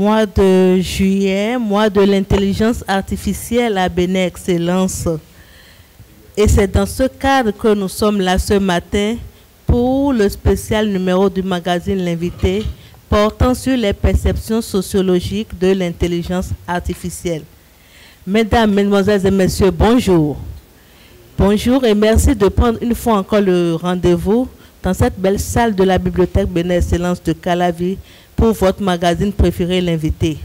Mois de juillet, mois de l'intelligence artificielle à Bénin Excellence. Et c'est dans ce cadre que nous sommes là ce matin pour le spécial numéro du magazine L'Invité portant sur les perceptions sociologiques de l'intelligence artificielle. Mesdames, Mesdemoiselles et Messieurs, bonjour. Bonjour et merci de prendre une fois encore le rendez-vous dans cette belle salle de la bibliothèque Bénin Excellence de Calavi pour votre magazine préféré, L'Invité.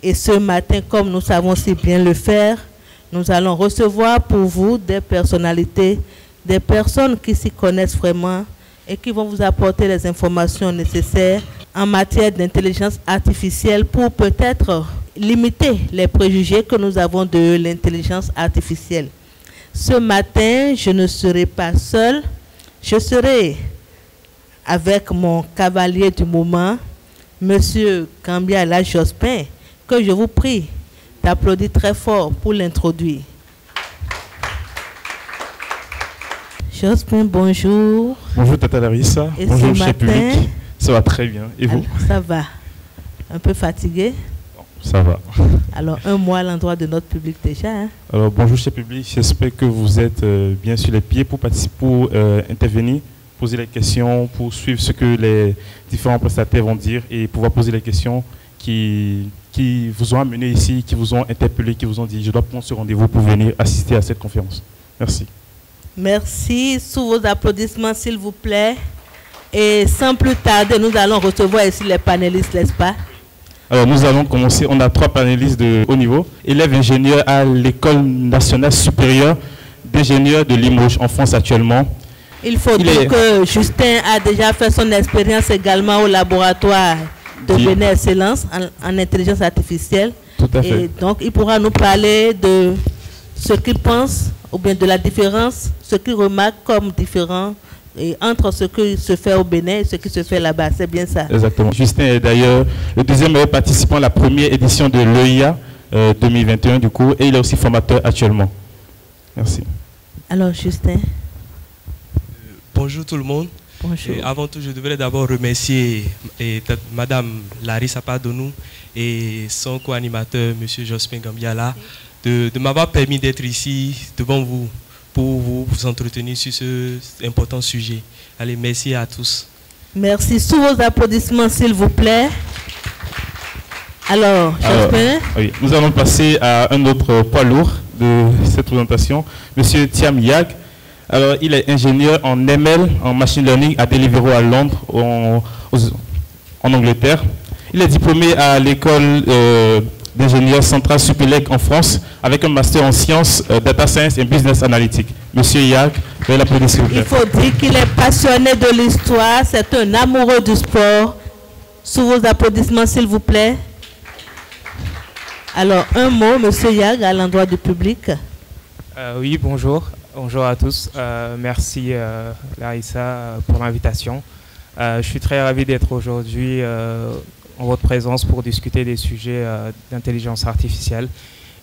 Et ce matin, comme nous savons si bien le faire, nous allons recevoir pour vous des personnalités, des personnes qui s'y connaissent vraiment et qui vont vous apporter les informations nécessaires en matière d'intelligence artificielle pour peut-être limiter les préjugés que nous avons de l'intelligence artificielle. Ce matin, je ne serai pas seule, je serai avec mon cavalier du moment, Monsieur Gambiala Jospin, que je vous prie d'applaudir très fort pour l'introduire. Jospin, bonjour. Bonjour Tata Larissa. Et bonjour ce cher matin, public. Ça va très bien. Et vous? Alors, ça va. Un peu fatigué? Ça va. Alors, un mois à l'endroit de notre public déjà. Hein? Alors, bonjour cher public. J'espère que vous êtes bien sur les pieds pour participer, pour intervenir, poser les questions, pour suivre ce que les différents prestataires vont dire et pouvoir poser les questions qui vous ont amené ici, qui vous ont interpellé, qui vous ont dit je dois prendre ce rendez-vous pour venir assister à cette conférence. Merci. Merci. Sous vos applaudissements, s'il vous plaît. Et sans plus tarder, nous allons recevoir ici les panélistes, n'est-ce pas? Alors, nous allons commencer. On a 3 panélistes de haut niveau. Élève ingénieur à l'École nationale supérieure d'ingénieurs de Limoges, en France actuellement. Il faut dire que Justin a déjà fait son expérience également au laboratoire de Bénin Excellence en intelligence artificielle. Tout à fait. Et donc, il pourra nous parler de ce qu'il pense, ou bien de la différence, ce qu'il remarque comme différent et entre ce qui se fait au Bénin et ce qui se fait là-bas. C'est bien ça? Exactement. Justin est d'ailleurs le deuxième participant à la première édition de l'EIA 2021 du coup, et il est aussi formateur actuellement. Merci. Alors, Justin. Bonjour tout le monde. Bonjour. Et avant tout, je devrais d'abord remercier Madame Larissa Padonou et son co-animateur, Monsieur Jospin Gambiala, de m'avoir permis d'être ici devant vous pour vous entretenir sur ce important sujet. Allez, merci à tous. Merci. Sous vos applaudissements, s'il vous plaît. Alors, Jospin. Oui, nous allons passer à un autre poids lourd de cette présentation, Monsieur Thiam Yag. Alors, il est ingénieur en ML, en machine learning à Deliveroo à Londres, en Angleterre. Il est diplômé à l'école d'ingénieur centrale Supélec en France, avec un master en sciences, data science et business analytics. Monsieur Yag, veuillez l'applaudir s'il vous plaît. Il faut dire qu'il est passionné de l'histoire, c'est un amoureux du sport. Sous vos applaudissements, s'il vous plaît. Alors, un mot, Monsieur Yag, à l'endroit du public. Oui, bonjour. Bonjour à tous. Merci Larissa pour l'invitation. Je suis très ravi d'être aujourd'hui en votre présence pour discuter des sujets d'intelligence artificielle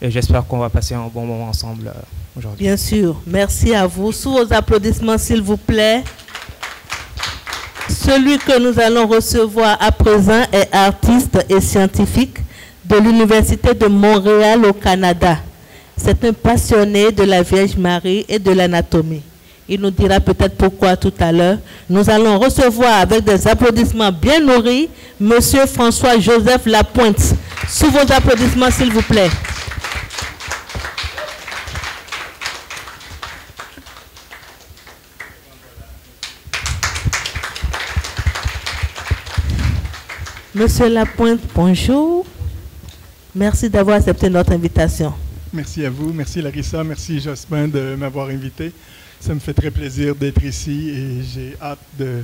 et j'espère qu'on va passer un bon moment ensemble aujourd'hui. Bien sûr. Merci à vous. Sous vos applaudissements, s'il vous plaît. Celui que nous allons recevoir à présent est artiste et scientifique de l'Université de Montréal au Canada. C'est un passionné de la Vierge Marie et de l'anatomie. Il nous dira peut-être pourquoi tout à l'heure. Nous allons recevoir avec des applaudissements bien nourris Monsieur François-Joseph Lapointe. Sous vos applaudissements, s'il vous plaît. Monsieur Lapointe, bonjour. Merci d'avoir accepté notre invitation. Merci à vous, merci Larissa, merci Jospin de m'avoir invité. Ça me fait très plaisir d'être ici et j'ai hâte de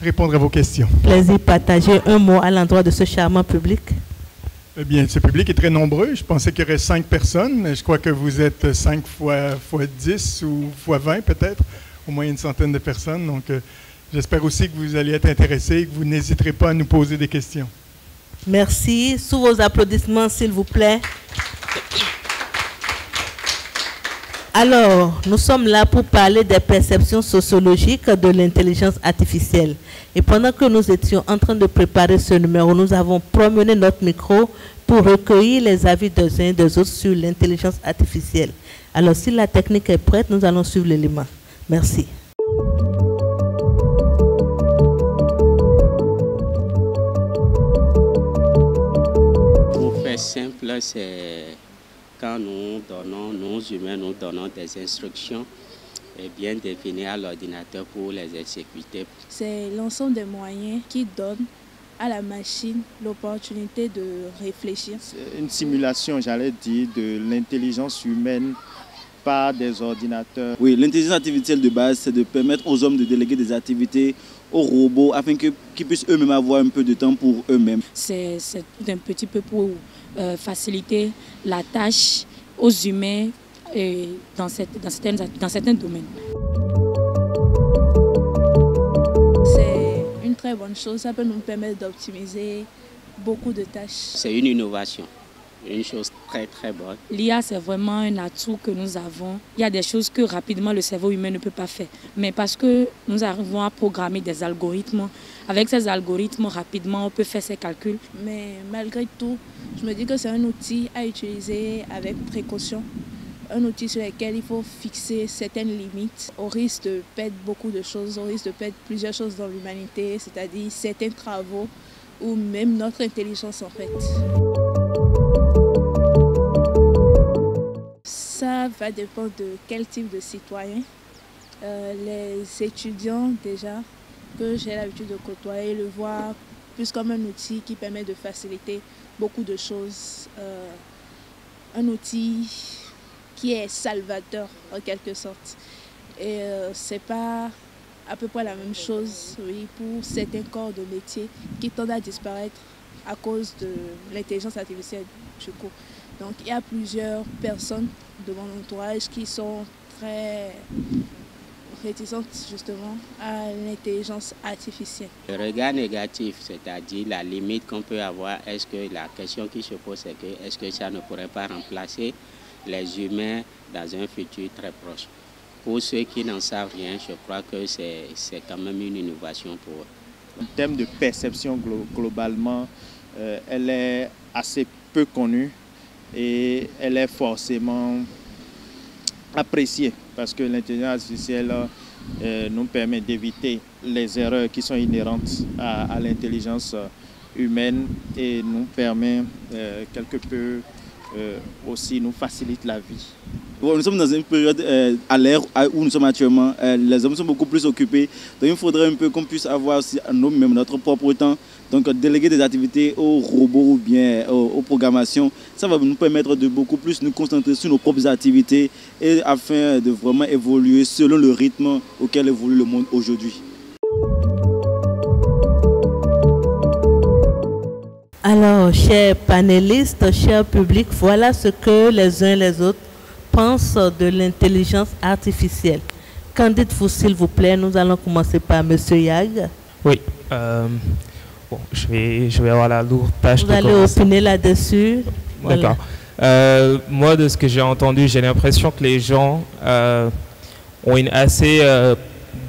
répondre à vos questions. Plaisir partagé. Un mot à l'endroit de ce charmant public. Eh bien, ce public est très nombreux. Je pensais qu'il y aurait 5 personnes, mais je crois que vous êtes 5 fois 10 ou fois 20 peut-être, au moins une centaine de personnes. Donc, j'espère aussi que vous allez être intéressés et que vous n'hésiterez pas à nous poser des questions. Merci. Sous vos applaudissements, s'il vous plaît. Alors, nous sommes là pour parler des perceptions sociologiques de l'intelligence artificielle. Et pendant que nous étions en train de préparer ce numéro, nous avons promené notre micro pour recueillir les avis des uns et des autres sur l'intelligence artificielle. Alors, si la technique est prête, nous allons suivre l'élément. Merci. Pour faire simple, c'est quand nous humains, nous donnons des instructions et bien définies à l'ordinateur pour les exécuter. C'est l'ensemble des moyens qui donnent à la machine l'opportunité de réfléchir. C'est une simulation, j'allais dire, de l'intelligence humaine par des ordinateurs. Oui, l'intelligence artificielle de base, c'est de permettre aux hommes de déléguer des activités aux robots afin qu'ils puissent eux-mêmes avoir un peu de temps pour eux-mêmes. C'est un petit peu pour faciliter la tâche aux humains dans certains domaines. C'est une très bonne chose, ça peut nous permettre d'optimiser beaucoup de tâches. C'est une innovation, une chose très très bonne. L'IA, c'est vraiment un atout que nous avons. Il y a des choses que rapidement le cerveau humain ne peut pas faire. Mais parce que nous arrivons à programmer des algorithmes, avec ces algorithmes, rapidement, on peut faire ses calculs. Mais malgré tout, je me dis que c'est un outil à utiliser avec précaution. Un outil sur lequel il faut fixer certaines limites. On risque de perdre beaucoup de choses, on risque de perdre plusieurs choses dans l'humanité, c'est-à-dire certains travaux ou même notre intelligence en fait. Ça va dépendre de quel type de citoyen. Les étudiants déjà, que j'ai l'habitude de côtoyer, le voient plus comme un outil qui permet de faciliter beaucoup de choses. Un outil qui est salvateur en quelque sorte. Et c'est pas à peu près la même chose oui, pour certains corps de métier qui tendent à disparaître à cause de l'intelligence artificielle du coup. Donc il y a plusieurs personnes de mon entourage qui sont très réticentes justement à l'intelligence artificielle. Le regard négatif, c'est-à-dire la limite qu'on peut avoir, est-ce que la question qui se pose c'est que est-ce que ça ne pourrait pas remplacer les humains dans un futur très proche? Pour ceux qui n'en savent rien, je crois que c'est quand même une innovation pour eux. En termes de perception, globalement, elle est assez peu connue et elle est forcément appréciée parce que l'intelligence artificielle nous permet d'éviter les erreurs qui sont inhérentes à l'intelligence humaine et nous permet quelque peu aussi nous facilite la vie. Bon, nous sommes dans une période à l'ère où nous sommes actuellement, les hommes sont beaucoup plus occupés, donc il faudrait un peu qu'on puisse avoir aussi nous-mêmes notre propre temps, donc déléguer des activités aux robots ou bien aux programmations, ça va nous permettre de beaucoup plus nous concentrer sur nos propres activités et afin de vraiment évoluer selon le rythme auquel évolue le monde aujourd'hui. Alors, chers panélistes, chers publics, voilà ce que les uns et les autres pensent de l'intelligence artificielle. Qu'en dites-vous, s'il vous plaît? Nous allons commencer par M. Yag. Oui, bon, je vais avoir la lourde tâche Vous allez opiner là-dessus. D'accord. Moi, de ce que j'ai entendu, j'ai l'impression que les gens ont une assez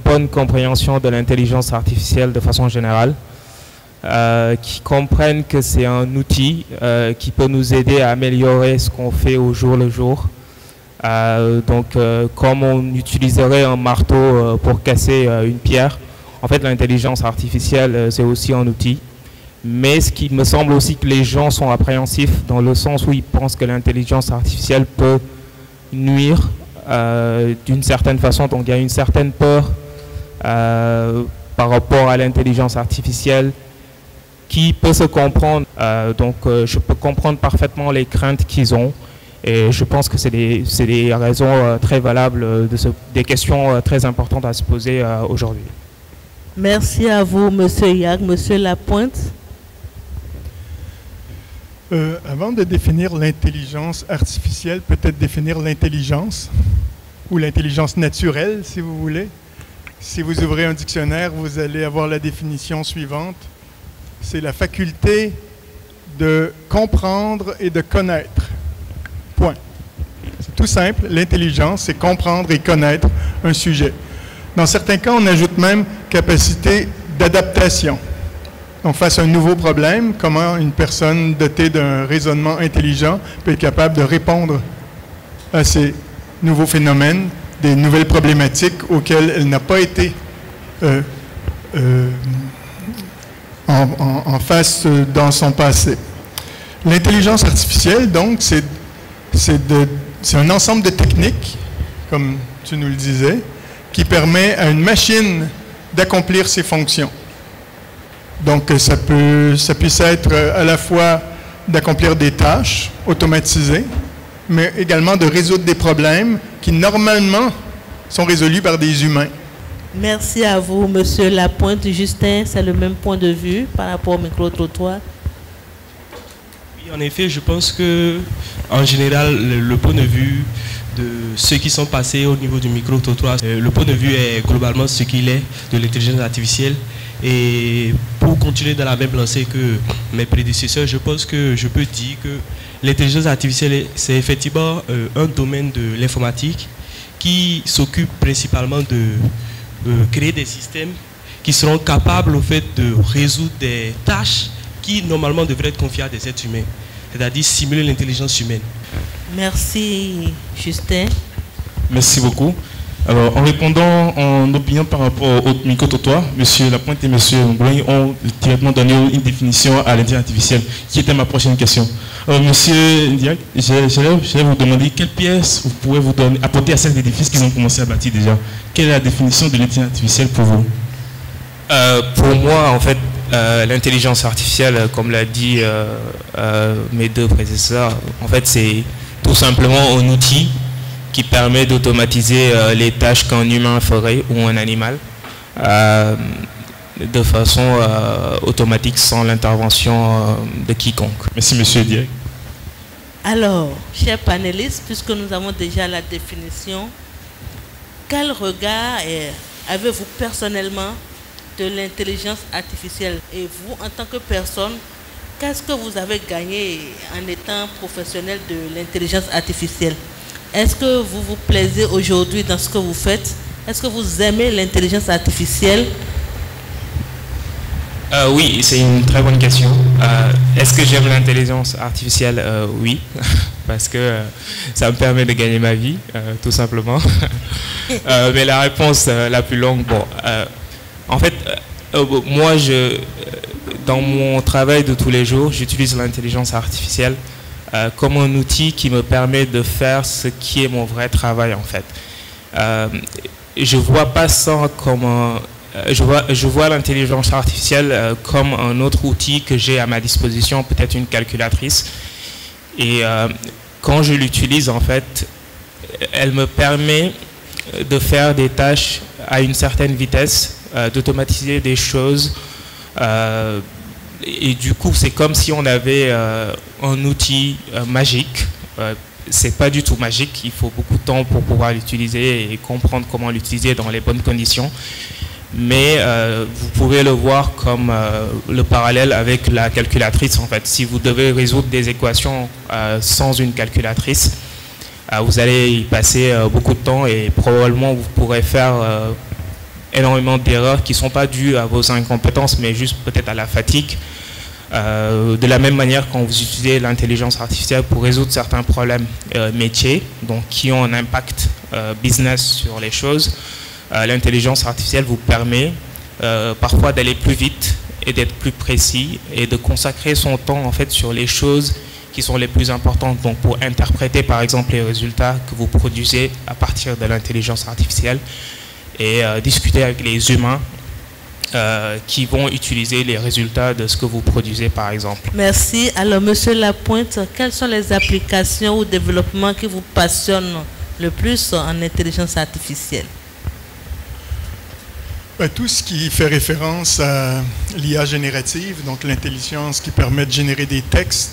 bonne compréhension de l'intelligence artificielle de façon générale. Qui comprennent que c'est un outil qui peut nous aider à améliorer ce qu'on fait au jour le jour. Donc, comme on utiliserait un marteau pour casser une pierre, en fait, l'intelligence artificielle, c'est aussi un outil. Mais ce qui me semble aussi que les gens sont appréhensifs dans le sens où ils pensent que l'intelligence artificielle peut nuire d'une certaine façon. Donc, il y a une certaine peur par rapport à l'intelligence artificielle qui peut se comprendre. Donc je peux comprendre parfaitement les craintes qu'ils ont et je pense que c'est des raisons très valables, des questions très importantes à se poser aujourd'hui. Merci à vous, M. Yag. M. Lapointe. Avant de définir l'intelligence artificielle, peut-être définir l'intelligence ou l'intelligence naturelle, si vous voulez. Si vous ouvrez un dictionnaire, vous allez avoir la définition suivante. C'est la faculté de comprendre et de connaître. Point. C'est Tout simple, l'intelligence, c'est comprendre et connaître un sujet. Dans certains cas, on ajoute même capacité d'adaptation. Donc, face à un nouveau problème, comment une personne dotée d'un raisonnement intelligent peut être capable de répondre à ces nouveaux phénomènes, des nouvelles problématiques auxquelles elle n'a pas été en face dans son passé. L'intelligence artificielle, donc, c'est un ensemble de techniques, comme tu nous le disais, qui permet à une machine d'accomplir ses fonctions. Donc, ça puisse être à la fois d'accomplir des tâches automatisées, mais également de résoudre des problèmes qui, normalement, sont résolus par des humains. Merci à vous, Monsieur Lapointe. Justin, c'est le même point de vue par rapport au micro-trottoir? Oui, en effet, je pense que, en général, le point de vue de ceux qui sont passés au niveau du micro-trottoir, le point de vue est globalement ce qu'il est de l'intelligence artificielle. Et pour continuer dans la même lancée que mes prédécesseurs, je pense que je peux dire que l'intelligence artificielle, c'est effectivement un domaine de l'informatique qui s'occupe principalement de créer des systèmes qui seront capables au fait de résoudre des tâches qui normalement devraient être confiées à des êtres humains, c'est-à-dire simuler l'intelligence humaine. Merci, Justin. Merci beaucoup. Alors, en répondant en opinion par rapport au micro-trottoir, M. Lapointe et M. Ngouin ont directement donné une définition à l'intelligence artificielle, qui était ma prochaine question. Alors, M. Ndiaye, je vais vous demander quelle pièce vous pouvez vous donner, apporter à cet édifice qu'ils ont commencé à bâtir déjà. Quelle est la définition de l'intelligence artificielle pour vous? Pour moi, en fait, l'intelligence artificielle, comme l'a dit mes deux prédécesseurs, en fait, c'est tout simplement un outil qui permet d'automatiser les tâches qu'un humain ferait ou un animal de façon automatique sans l'intervention de quiconque. Merci, M. Ndiaye. Alors, chers panélistes, puisque nous avons déjà la définition, quel regard avez-vous personnellement de l'intelligence artificielle? Et vous, en tant que personne, qu'est-ce que vous avez gagné en étant professionnel de l'intelligence artificielle? Est-ce que vous vous plaisez aujourd'hui dans ce que vous faites? Est-ce que vous aimez l'intelligence artificielle? Oui, c'est une très bonne question. Est-ce que j'aime l'intelligence artificielle? Oui, parce que ça me permet de gagner ma vie, tout simplement. Mais la réponse la plus longue, bon, en fait, moi, dans mon travail de tous les jours, j'utilise l'intelligence artificielle comme un outil qui me permet de faire ce qui est mon vrai travail, en fait. Je vois pas ça comme je vois l'intelligence artificielle comme un autre outil que j'ai à ma disposition, peut-être une calculatrice. Et quand je l'utilise, en fait, elle me permet de faire des tâches à une certaine vitesse, d'automatiser des choses. Et du coup, c'est comme si on avait un outil magique. C'est pas du tout magique, il faut beaucoup de temps pour pouvoir l'utiliser et comprendre comment l'utiliser dans les bonnes conditions. Mais vous pouvez le voir comme le parallèle avec la calculatrice, en fait. Si vous devez résoudre des équations sans une calculatrice, vous allez y passer beaucoup de temps et probablement vous pourrez faire énormément d'erreurs qui ne sont pas dues à vos incompétences, mais juste peut-être à la fatigue. De la même manière, quand vous utilisez l'intelligence artificielle pour résoudre certains problèmes métiers, donc qui ont un impact business sur les choses, l'intelligence artificielle vous permet parfois d'aller plus vite et d'être plus précis et de consacrer son temps en fait sur les choses qui sont les plus importantes. Donc pour interpréter par exemple les résultats que vous produisez à partir de l'intelligence artificielle et discuter avec les humains qui vont utiliser les résultats de ce que vous produisez par exemple. Merci. Alors Monsieur Lapointe, quelles sont les applications ou développements qui vous passionnent le plus en intelligence artificielle? Tout ce qui fait référence à l'IA générative, donc l'intelligence qui permet de générer des textes.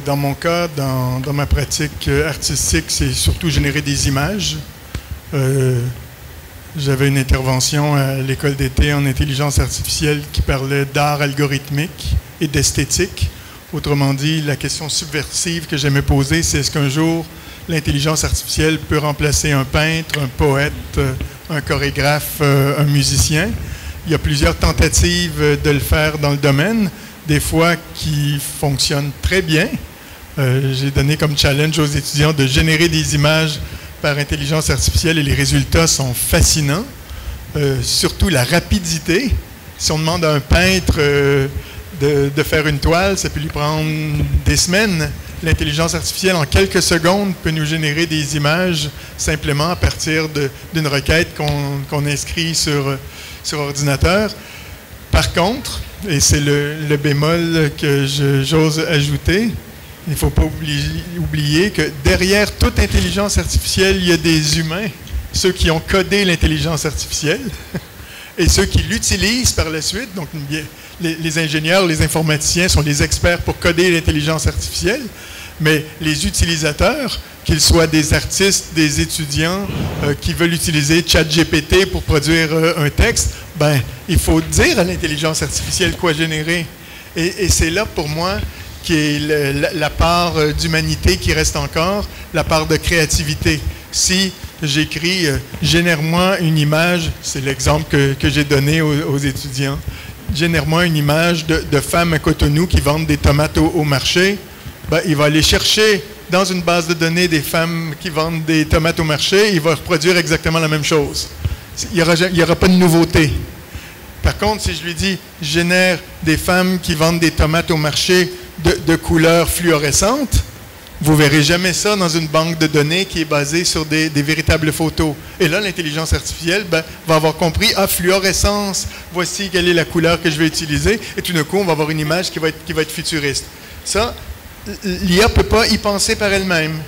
Dans mon cas, dans ma pratique artistique, c'est surtout générer des images. J'avais une intervention à l'école d'été en intelligence artificielle qui parlait d'art algorithmique et d'esthétique. Autrement dit, la question subversive que j'aimais poser, c'est est-ce qu'un jour l'intelligence artificielle peut remplacer un peintre, un poète, un chorégraphe, un musicien. Il y a plusieurs tentatives de le faire dans le domaine, des fois qui fonctionnent très bien. J'ai donné comme challenge aux étudiants de générer des images par intelligence artificielle et les résultats sont fascinants. Surtout la rapidité. Si on demande à un peintre de faire une toile, ça peut lui prendre des semaines. L'intelligence artificielle, en quelques secondes, peut nous générer des images simplement à partir d'une requête qu'on inscrit sur ordinateur. Par contre, et c'est le bémol que j'ose ajouter, il ne faut pas oublier que derrière toute intelligence artificielle, il y a des humains, ceux qui ont codé l'intelligence artificielle et ceux qui l'utilisent par la suite. Donc, les ingénieurs, les informaticiens sont les experts pour coder l'intelligence artificielle, mais les utilisateurs, qu'ils soient des artistes, des étudiants qui veulent utiliser ChatGPT pour produire un texte, ben, il faut dire à l'intelligence artificielle quoi générer. Et c'est là, pour moi, qui est la part d'humanité qui reste encore, la part de créativité. Si j'écris « génère-moi une image », c'est l'exemple que j'ai donné aux étudiants, « génère-moi une image de femmes à Cotonou qui vendent des tomates au marché », ben, il va aller chercher dans une base de données des femmes qui vendent des tomates au marché, il va reproduire exactement la même chose. Il n'y aura pas de nouveauté. Par contre, si je lui dis « génère des femmes qui vendent des tomates au marché de couleurs fluorescentes », vous ne verrez jamais ça dans une banque de données qui est basée sur des véritables photos. Et là, l'intelligence artificielle va avoir compris « ah, fluorescence, voici quelle est la couleur que je vais utiliser », et tout d'un coup, on va avoir une image qui va être futuriste. Ça, l'IA ne peut pas y penser par elle-même.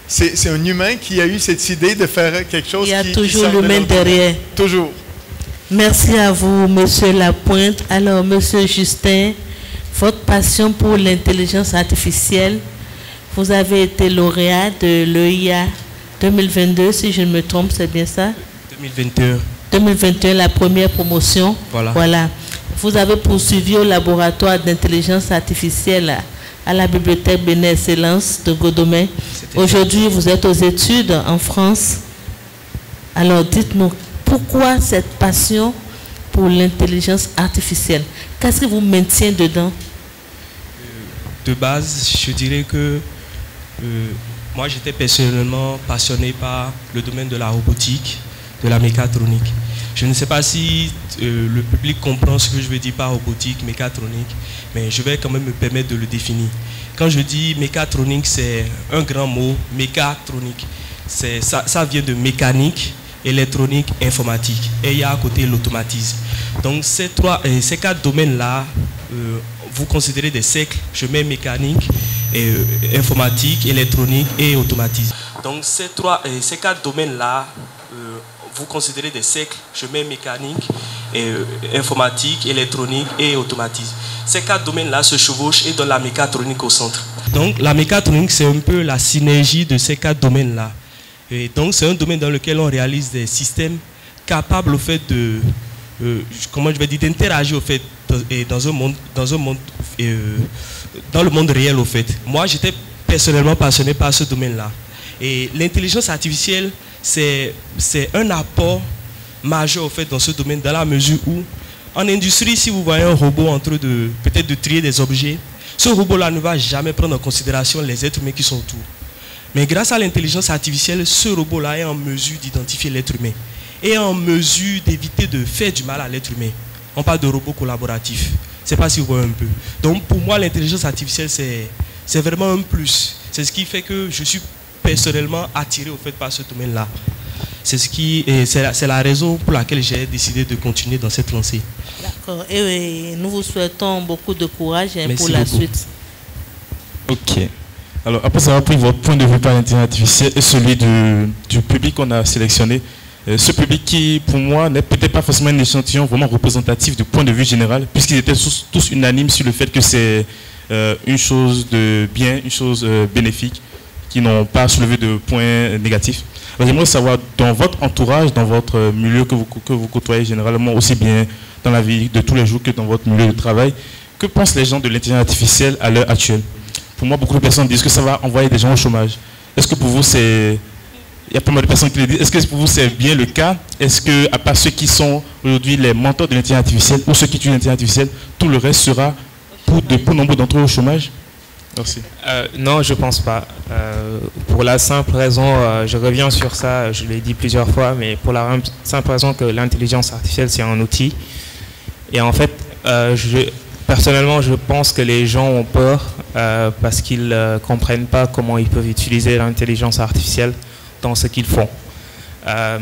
C'est un humain qui a eu cette idée de faire quelque chose qui... Il y a toujours l'humain derrière. Toujours. Merci à vous, Monsieur Lapointe. Alors, Monsieur Justin, votre passion pour l'intelligence artificielle, vous avez été lauréat de l'EIA 2022, si je ne me trompe, c'est bien ça? 2021. 2021, la première promotion. Voilà. Vous avez poursuivi au laboratoire d'intelligence artificielle à la bibliothèque Bénin Excellence de Godomé. Aujourd'hui, vous êtes aux études en France. Alors, dites-nous, pourquoi cette passion pour l'intelligence artificielle? Qu'est-ce qui vous maintient dedans? De base, je dirais que moi, j'étais personnellement passionné par le domaine de la robotique, de la mécatronique. Je ne sais pas si le public comprend ce que je veux dire par robotique, mécatronique, mais je vais quand même me permettre de le définir. Quand je dis mécatronique, c'est un grand mot, mécatronique. Ça vient de mécanique, électronique, informatique. Et il y a à côté l'automatisme. Donc ces quatre domaines-là, vous considérez des cercles. Je mets mécanique, informatique, électronique et automatisme. Donc ces quatre domaines-là, vous considérez des cercles. Je mets mécanique, informatique, électronique et automatisme. Ces quatre domaines-là se chevauchent et donnent la mécatronique au centre. Donc la mécatronique, c'est un peu la synergie de ces quatre domaines-là. Et donc c'est un domaine dans lequel on réalise des systèmes capables au fait de, comment je vais dire, d'interagir au fait dans le monde réel au fait. Moi, j'étais personnellement passionné par ce domaine-là. Et l'intelligence artificielle, c'est un apport majeur au fait dans ce domaine, dans la mesure où, en industrie, si vous voyez un robot en train de peut-être de trier des objets, ce robot-là ne va jamais prendre en considération les êtres humains qui sont autour. Mais grâce à l'intelligence artificielle, ce robot-là est en mesure d'identifier l'être humain et en mesure d'éviter de faire du mal à l'être humain. On parle de robots collaboratifs. Je ne sais pas si vous voyez un peu. Donc pour moi, l'intelligence artificielle, c'est vraiment un plus. C'est ce qui fait que je suis personnellement attiré au fait par ce domaine-là. C'est la raison pour laquelle j'ai décidé de continuer dans cette lancée. D'accord. Et nous vous souhaitons beaucoup de courage pour la suite. Ok. Alors, après avoir pris votre point de vue par l'intelligence artificielle et celui du public qu'on a sélectionné, ce public qui, pour moi, n'est peut-être pas forcément un échantillon vraiment représentatif du point de vue général, puisqu'ils étaient tous unanimes sur le fait que c'est une chose de bien, une chose bénéfique, qui n'ont pas soulevé de points négatifs. Alors, j'aimerais savoir, dans votre entourage, dans votre milieu que vous côtoyez généralement, aussi bien dans la vie de tous les jours que dans votre milieu de travail, que pensent les gens de l'intelligence artificielle à l'heure actuelle? Pour moi, beaucoup de personnes disent que ça va envoyer des gens au chômage. Est-ce que pour vous, c'est... Il y a pas mal de personnes qui le disent. Est-ce que pour vous, c'est bien le cas? Est-ce que, à part ceux qui sont aujourd'hui les mentors de l'intelligence artificielle ou ceux qui utilisent l'intelligence artificielle, tout le reste sera, pour nombre d'entre eux, au chômage? Merci. Non, je ne pense pas. Pour la simple raison, je reviens sur ça, je l'ai dit plusieurs fois, mais pour la simple raison que l'intelligence artificielle, c'est un outil. Et en fait, personnellement, je pense que les gens ont peur parce qu'ils ne comprennent pas comment ils peuvent utiliser l'intelligence artificielle dans ce qu'ils font. À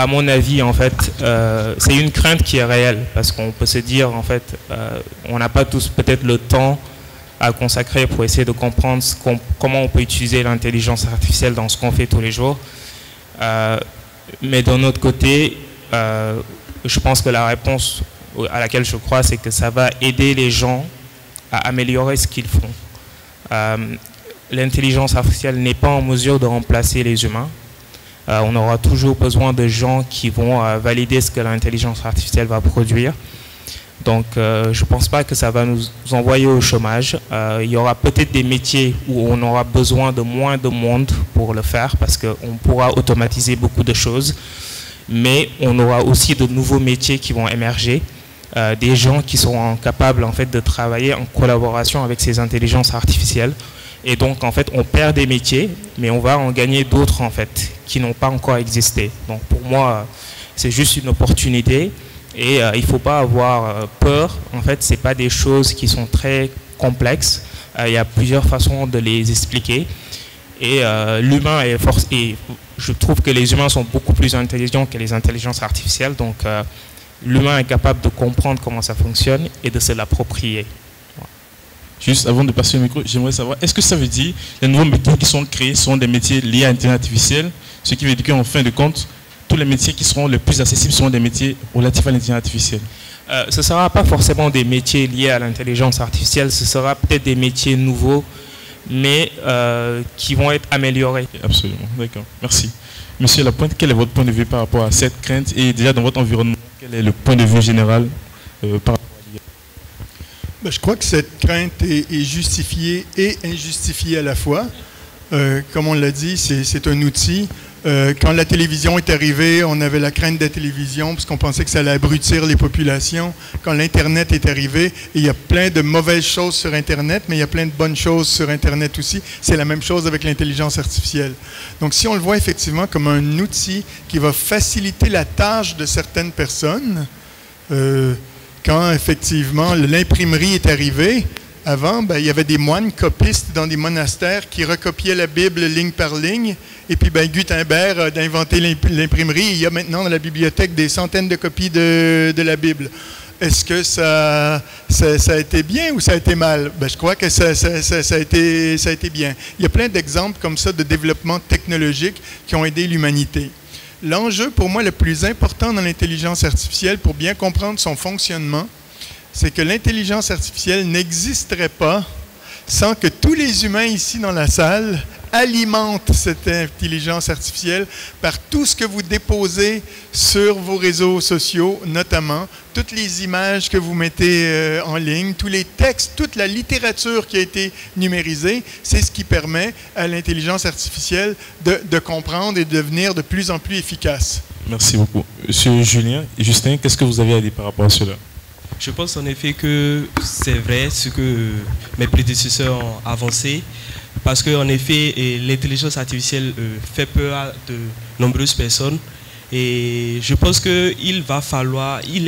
mon avis, en fait, c'est une crainte qui est réelle parce qu'on peut se dire, en fait, on n'a pas tous peut-être le temps à consacrer pour essayer de comprendre comment on peut utiliser l'intelligence artificielle dans ce qu'on fait tous les jours. Mais d'un autre côté, je pense que la réponse à laquelle je crois, c'est que ça va aider les gens à améliorer ce qu'ils font. L'intelligence artificielle n'est pas en mesure de remplacer les humains. On aura toujours besoin de gens qui vont valider ce que l'intelligence artificielle va produire. Donc, je ne pense pas que ça va nous envoyer au chômage. Il y aura peut-être des métiers où on aura besoin de moins de monde pour le faire parce qu'on pourra automatiser beaucoup de choses. Mais on aura aussi de nouveaux métiers qui vont émerger. Des gens qui seront capables en fait, de travailler en collaboration avec ces intelligences artificielles. Et donc, en fait, on perd des métiers, mais on va en gagner d'autres, en fait, qui n'ont pas encore existé. Donc, pour moi, c'est juste une opportunité. Et il ne faut pas avoir peur. En fait, ce n'est pas des choses qui sont très complexes. Il y a plusieurs façons de les expliquer. Et l'humain est fort. Et je trouve que les humains sont beaucoup plus intelligents que les intelligences artificielles. Donc, l'humain est capable de comprendre comment ça fonctionne et de se l'approprier. Juste avant de passer au micro, j'aimerais savoir, est-ce que ça veut dire que les nouveaux métiers qui sont créés sont des métiers liés à l'intelligence artificielle, ce qui veut dire qu'en fin de compte, tous les métiers qui seront les plus accessibles seront des métiers relatifs à l'intelligence artificielle? Ce ne sera pas forcément des métiers liés à l'intelligence artificielle, ce sera peut-être des métiers nouveaux, mais qui vont être améliorés. Absolument, d'accord. Merci. Monsieur Lapointe, quel est votre point de vue par rapport à cette crainte et déjà dans votre environnement, quel est le point de vue général par rapport à l'IA? Je crois que cette crainte est justifiée et injustifiée à la fois. Comme on l'a dit, c'est un outil. Quand la télévision est arrivée, on avait la crainte de la télévision parce qu'on pensait que ça allait abrutir les populations. Quand l'Internet est arrivé, et il y a plein de mauvaises choses sur Internet, mais il y a plein de bonnes choses sur Internet aussi. C'est la même chose avec l'intelligence artificielle. Donc, si on le voit effectivement comme un outil qui va faciliter la tâche de certaines personnes, quand effectivement l'imprimerie est arrivée, avant, il y avait des moines copistes dans des monastères qui recopiaient la Bible ligne par ligne. Et puis, Gutenberg a inventé l'imprimerie. Il y a maintenant dans la bibliothèque des centaines de copies de la Bible. Est-ce que ça a été bien ou ça a été mal? Je crois que ça a été bien. Il y a plein d'exemples comme ça de développement technologique qui ont aidé l'humanité. L'enjeu, pour moi, le plus important dans l'intelligence artificielle, pour bien comprendre son fonctionnement, c'est que l'intelligence artificielle n'existerait pas sans que tous les humains ici dans la salle alimentent cette intelligence artificielle par tout ce que vous déposez sur vos réseaux sociaux, notamment toutes les images que vous mettez en ligne, tous les textes, toute la littérature qui a été numérisée. C'est ce qui permet à l'intelligence artificielle de comprendre et de devenir de plus en plus efficace. Merci beaucoup. Monsieur Julien et Justin, qu'est-ce que vous avez à dire par rapport à cela? Je pense en effet que c'est vrai ce que mes prédécesseurs ont avancé, parce qu'en effet, l'intelligence artificielle fait peur à de nombreuses personnes. Et je pense qu'il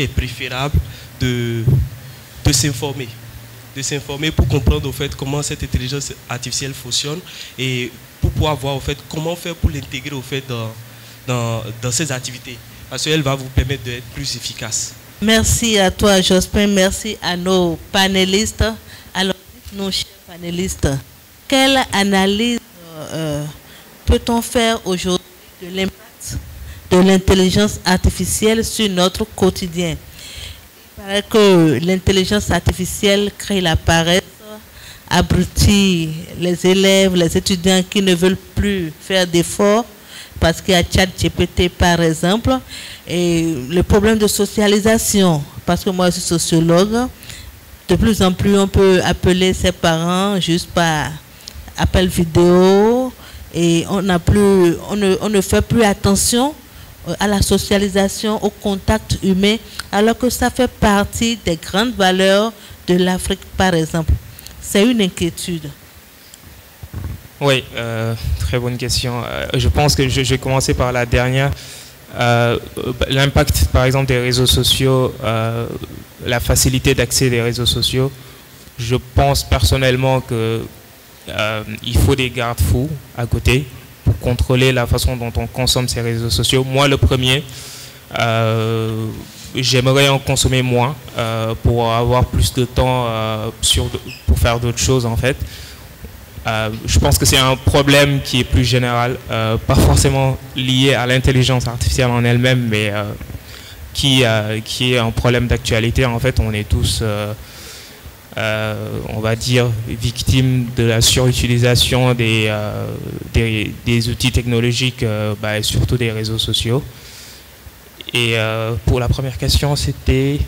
est préférable de s'informer. De s'informer pour comprendre au fait comment cette intelligence artificielle fonctionne et pour pouvoir voir au fait comment faire pour l'intégrer au fait dans ces activités. Parce qu'elle va vous permettre d'être plus efficace. Merci à toi, Jospin. Merci à nos panélistes. Alors, nos chers panélistes, quelle analyse peut-on faire aujourd'hui de l'impact de l'intelligence artificielle sur notre quotidien? Il paraît que l'intelligence artificielle crée la paresse, abrutit les élèves, les étudiants qui ne veulent plus faire d'efforts, parce qu'il y a ChatGPT par exemple, et le problème de socialisation, parce que moi je suis sociologue, de plus en plus on peut appeler ses parents juste par appels vidéo et on ne fait plus attention à la socialisation, au contact humain, alors que ça fait partie des grandes valeurs de l'Afrique, par exemple. C'est une inquiétude. Oui, très bonne question. Je pense que je vais commencer par la dernière. L'impact, par exemple, des réseaux sociaux, la facilité d'accès des réseaux sociaux, je pense personnellement qu'il faut des garde-fous à côté pour contrôler la façon dont on consomme ces réseaux sociaux. Moi, le premier, j'aimerais en consommer moins pour avoir plus de temps pour faire d'autres choses, en fait. Je pense que c'est un problème qui est plus général, pas forcément lié à l'intelligence artificielle en elle-même, mais qui est un problème d'actualité. En fait, on est tous, on va dire, victimes de la surutilisation des outils technologiques, et surtout des réseaux sociaux. Et pour la première question, c'était...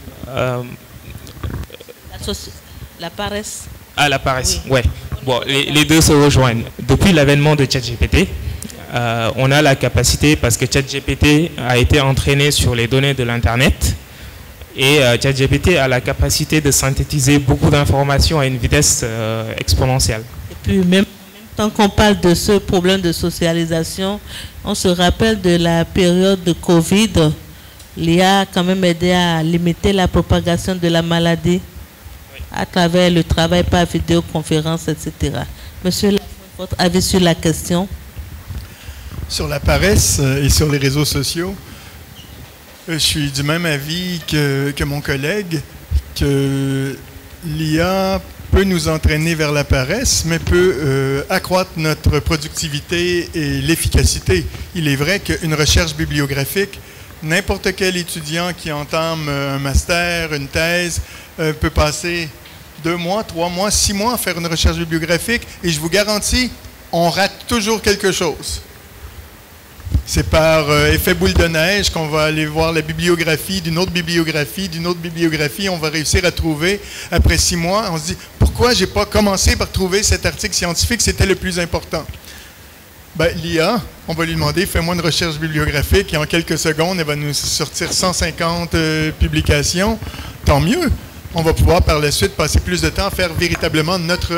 la paresse. Ah, la paresse, oui. Ouais. Bon, les deux se rejoignent. Depuis l'avènement de ChatGPT, on a la capacité, parce que ChatGPT a été entraîné sur les données de l'Internet, et ChatGPT a la capacité de synthétiser beaucoup d'informations à une vitesse exponentielle. Et puis même tant qu'on parle de ce problème de socialisation, on se rappelle de la période de Covid. L'IA a quand même aidé à limiter la propagation de la maladie à travers le travail par vidéoconférence, etc. Monsieur, votre avis sur la question? Sur la paresse et sur les réseaux sociaux, je suis du même avis que mon collègue, que l'IA peut nous entraîner vers la paresse, mais peut accroître notre productivité et l'efficacité. Il est vrai qu'une recherche bibliographique, n'importe quel étudiant qui entame un master, une thèse, peut passer 2 mois, 3 mois, 6 mois à faire une recherche bibliographique, et je vous garantis, on rate toujours quelque chose. C'est par effet boule de neige qu'on va aller voir la bibliographie d'une autre bibliographie, d'une autre bibliographie. On va réussir à trouver, après 6 mois, on se dit, pourquoi je n'ai pas commencé par trouver cet article scientifique, c'était le plus important. L'IA, on va lui demander, fais-moi une recherche bibliographique, et en quelques secondes, elle va nous sortir 150 publications. Tant mieux. On va pouvoir par la suite passer plus de temps à faire véritablement notre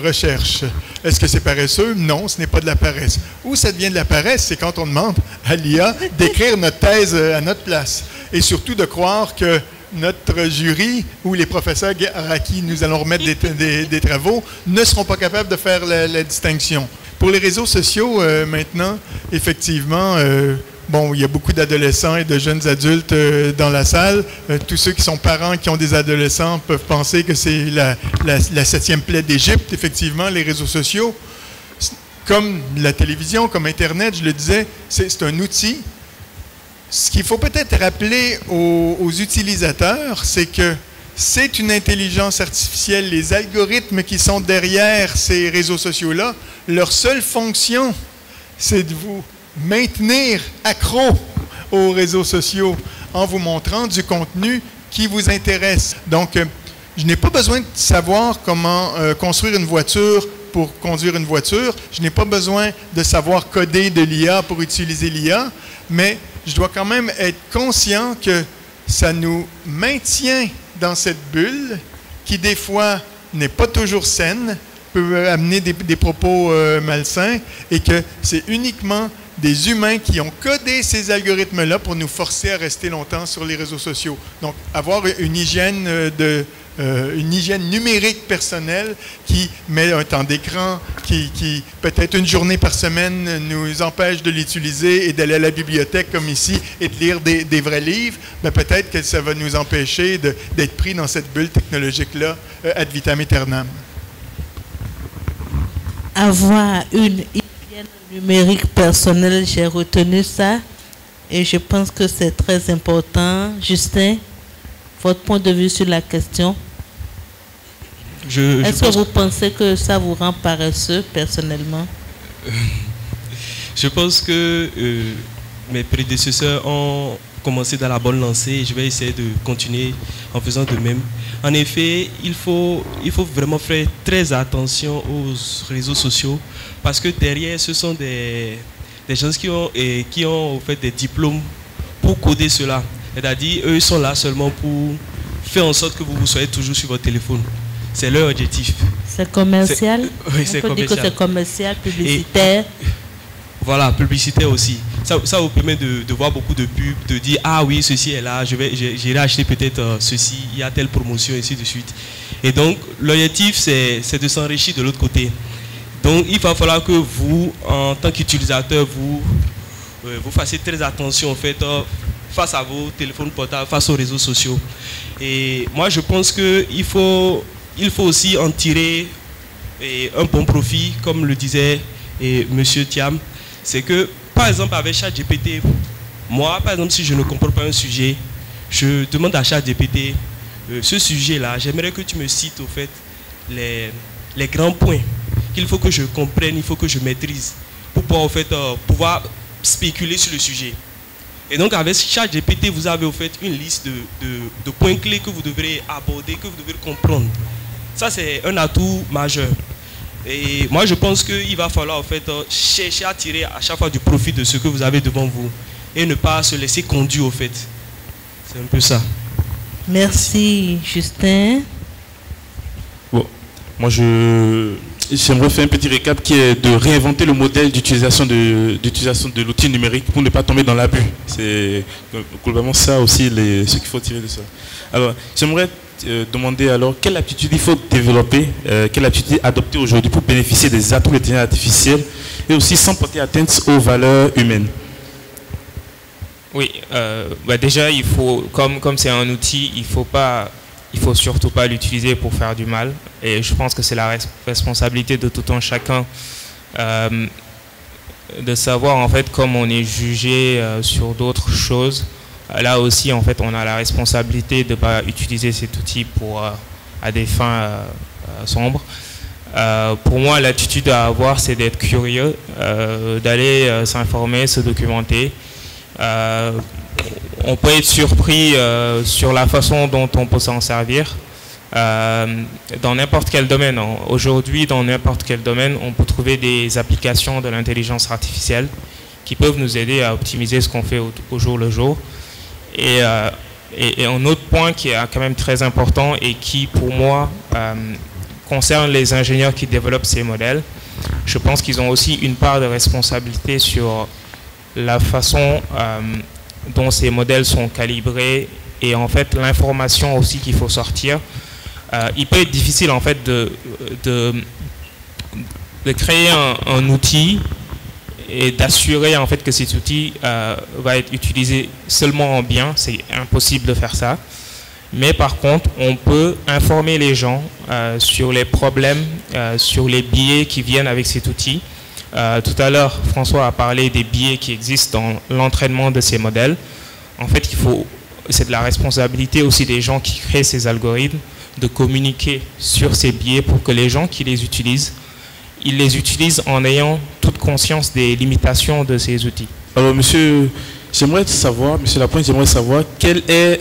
recherche. Est-ce que c'est paresseux? Non, ce n'est pas de la paresse. Où ça devient de la paresse, c'est quand on demande à l'IA d'écrire notre thèse à notre place. Et surtout de croire que notre jury ou les professeurs à qui nous allons remettre des travaux ne seront pas capables de faire la distinction. Pour les réseaux sociaux, maintenant, effectivement... il y a beaucoup d'adolescents et de jeunes adultes dans la salle. Tous ceux qui sont parents qui ont des adolescents peuvent penser que c'est la 7e plaie d'Égypte, effectivement, les réseaux sociaux. Comme la télévision, comme Internet, je le disais, c'est un outil. Ce qu'il faut peut-être rappeler aux utilisateurs, c'est que c'est une intelligence artificielle. Les algorithmes qui sont derrière ces réseaux sociaux-là, leur seule fonction, c'est de vous maintenir accro aux réseaux sociaux en vous montrant du contenu qui vous intéresse. Donc, je n'ai pas besoin de savoir comment construire une voiture pour conduire une voiture. Je n'ai pas besoin de savoir coder de l'IA pour utiliser l'IA, mais je dois quand même être conscient que ça nous maintient dans cette bulle qui, des fois, n'est pas toujours saine, peut amener des propos malsains, et que c'est uniquement des humains qui ont codé ces algorithmes-là pour nous forcer à rester longtemps sur les réseaux sociaux. Donc, avoir une hygiène numérique personnelle qui met un temps d'écran, qui peut-être une journée par semaine nous empêche de l'utiliser et d'aller à la bibliothèque comme ici et de lire des vrais livres, peut-être que ça va nous empêcher d'être pris dans cette bulle technologique-là ad vitam aeternam. Avoir une hygiène numérique personnelle, j'ai retenu ça et je pense que c'est très important. Justin, votre point de vue sur la question? Est-ce que vous pensez que ça vous rend paresseux personnellement? Je pense que mes prédécesseurs ont commencé dans la bonne lancée et je vais essayer de continuer en faisant de même. En effet, il faut vraiment faire très attention aux réseaux sociaux parce que derrière, ce sont des gens qui ont fait des diplômes pour coder cela. C'est-à-dire, eux sont là seulement pour faire en sorte que vous soyez toujours sur votre téléphone. C'est leur objectif. C'est commercial. Oui, c'est commercial. On peut dire que c'est commercial, publicitaire. Voilà, publicitaire aussi. Ça vous permet de voir beaucoup de pubs, de dire ah oui, ceci est là, j'irai acheter peut-être ceci, il y a telle promotion, et ainsi de suite. Et donc, l'objectif, c'est de s'enrichir de l'autre côté. Donc, il va falloir que vous, en tant qu'utilisateur, vous fassiez très attention en fait, face à vos téléphones portables, face aux réseaux sociaux. Et moi, je pense qu'il faut aussi en tirer un bon profit, comme le disait Monsieur Thiam. C'est que, par exemple, avec ChatGPT, moi, par exemple, si je ne comprends pas un sujet, je demande à ChatGPT, ce sujet-là, j'aimerais que tu me cites, au fait, les grands points qu'il faut que je comprenne, il faut que je maîtrise, pour pouvoir, au fait, pouvoir spéculer sur le sujet. Et donc, avec ChatGPT, vous avez, au fait, une liste de points clés que vous devrez aborder, que vous devrez comprendre. Ça, c'est un atout majeur. Et moi, je pense qu'il va falloir en fait chercher à tirer à chaque fois du profit de ce que vous avez devant vous et ne pas se laisser conduire au fait. C'est un peu ça. Merci, Justin. Bon, moi, j'aimerais faire un petit récap qui est de réinventer le modèle d'utilisation de l'outil numérique pour ne pas tomber dans l'abus. C'est globalement ça aussi ce qu'il faut tirer de ça. Alors, j'aimerais demander alors quelle aptitude il faut développer, quelle aptitude adopter aujourd'hui pour bénéficier des atouts de l'intelligence artificielle et aussi sans porter atteinte aux valeurs humaines. Oui, déjà il faut, comme c'est un outil, il faut surtout pas l'utiliser pour faire du mal. Et je pense que c'est la responsabilité de tout un chacun de savoir en fait comme on est jugé sur d'autres choses. Là aussi, en fait, on a la responsabilité de ne pas utiliser cet outil à des fins sombres. Pour moi, l'attitude à avoir, c'est d'être curieux, d'aller s'informer, se documenter. On peut être surpris sur la façon dont on peut s'en servir dans n'importe quel domaine. Aujourd'hui, dans n'importe quel domaine, on peut trouver des applications de l'intelligence artificielle qui peuvent nous aider à optimiser ce qu'on fait au jour le jour. Et un autre point qui est quand même très important et qui, pour moi, concerne les ingénieurs qui développent ces modèles. Je pense qu'ils ont aussi une part de responsabilité sur la façon dont ces modèles sont calibrés et en fait l'information aussi qu'il faut sortir. Il peut être difficile en fait de créer un outil et d'assurer en fait que cet outil va être utilisé seulement en bien. C'est impossible de faire ça. Mais par contre, on peut informer les gens sur les problèmes, sur les biais qui viennent avec cet outil. Tout à l'heure, François a parlé des biais qui existent dans l'entraînement de ces modèles. En fait, c'est de la responsabilité aussi des gens qui créent ces algorithmes de communiquer sur ces biais pour que les gens qui les utilisent, ils les utilisent en ayant toute conscience des limitations de ces outils. Alors, monsieur Lapointe, j'aimerais savoir quelle est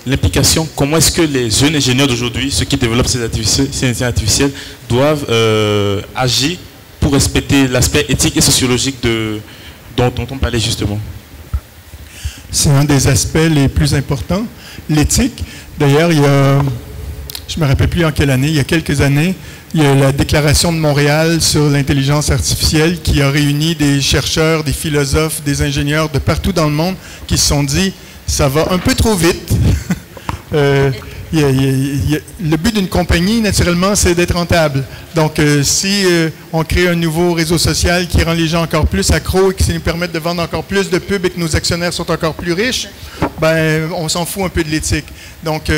l'implication, comment est-ce que les jeunes ingénieurs d'aujourd'hui, ceux qui développent ces intelligences artificielles, doivent agir pour respecter l'aspect éthique et sociologique dont on parlait justement. C'est un des aspects les plus importants, l'éthique. D'ailleurs, je ne me rappelle plus en quelle année, il y a quelques années, il y a la Déclaration de Montréal sur l'intelligence artificielle qui a réuni des chercheurs, des philosophes, des ingénieurs de partout dans le monde qui se sont dit « ça va un peu trop vite ». Le but d'une compagnie, naturellement, c'est d'être rentable. Donc, si on crée un nouveau réseau social qui rend les gens encore plus accros et qui nous permet de vendre encore plus de pubs et que nos actionnaires sont encore plus riches, ben, on s'en fout un peu de l'éthique. Donc,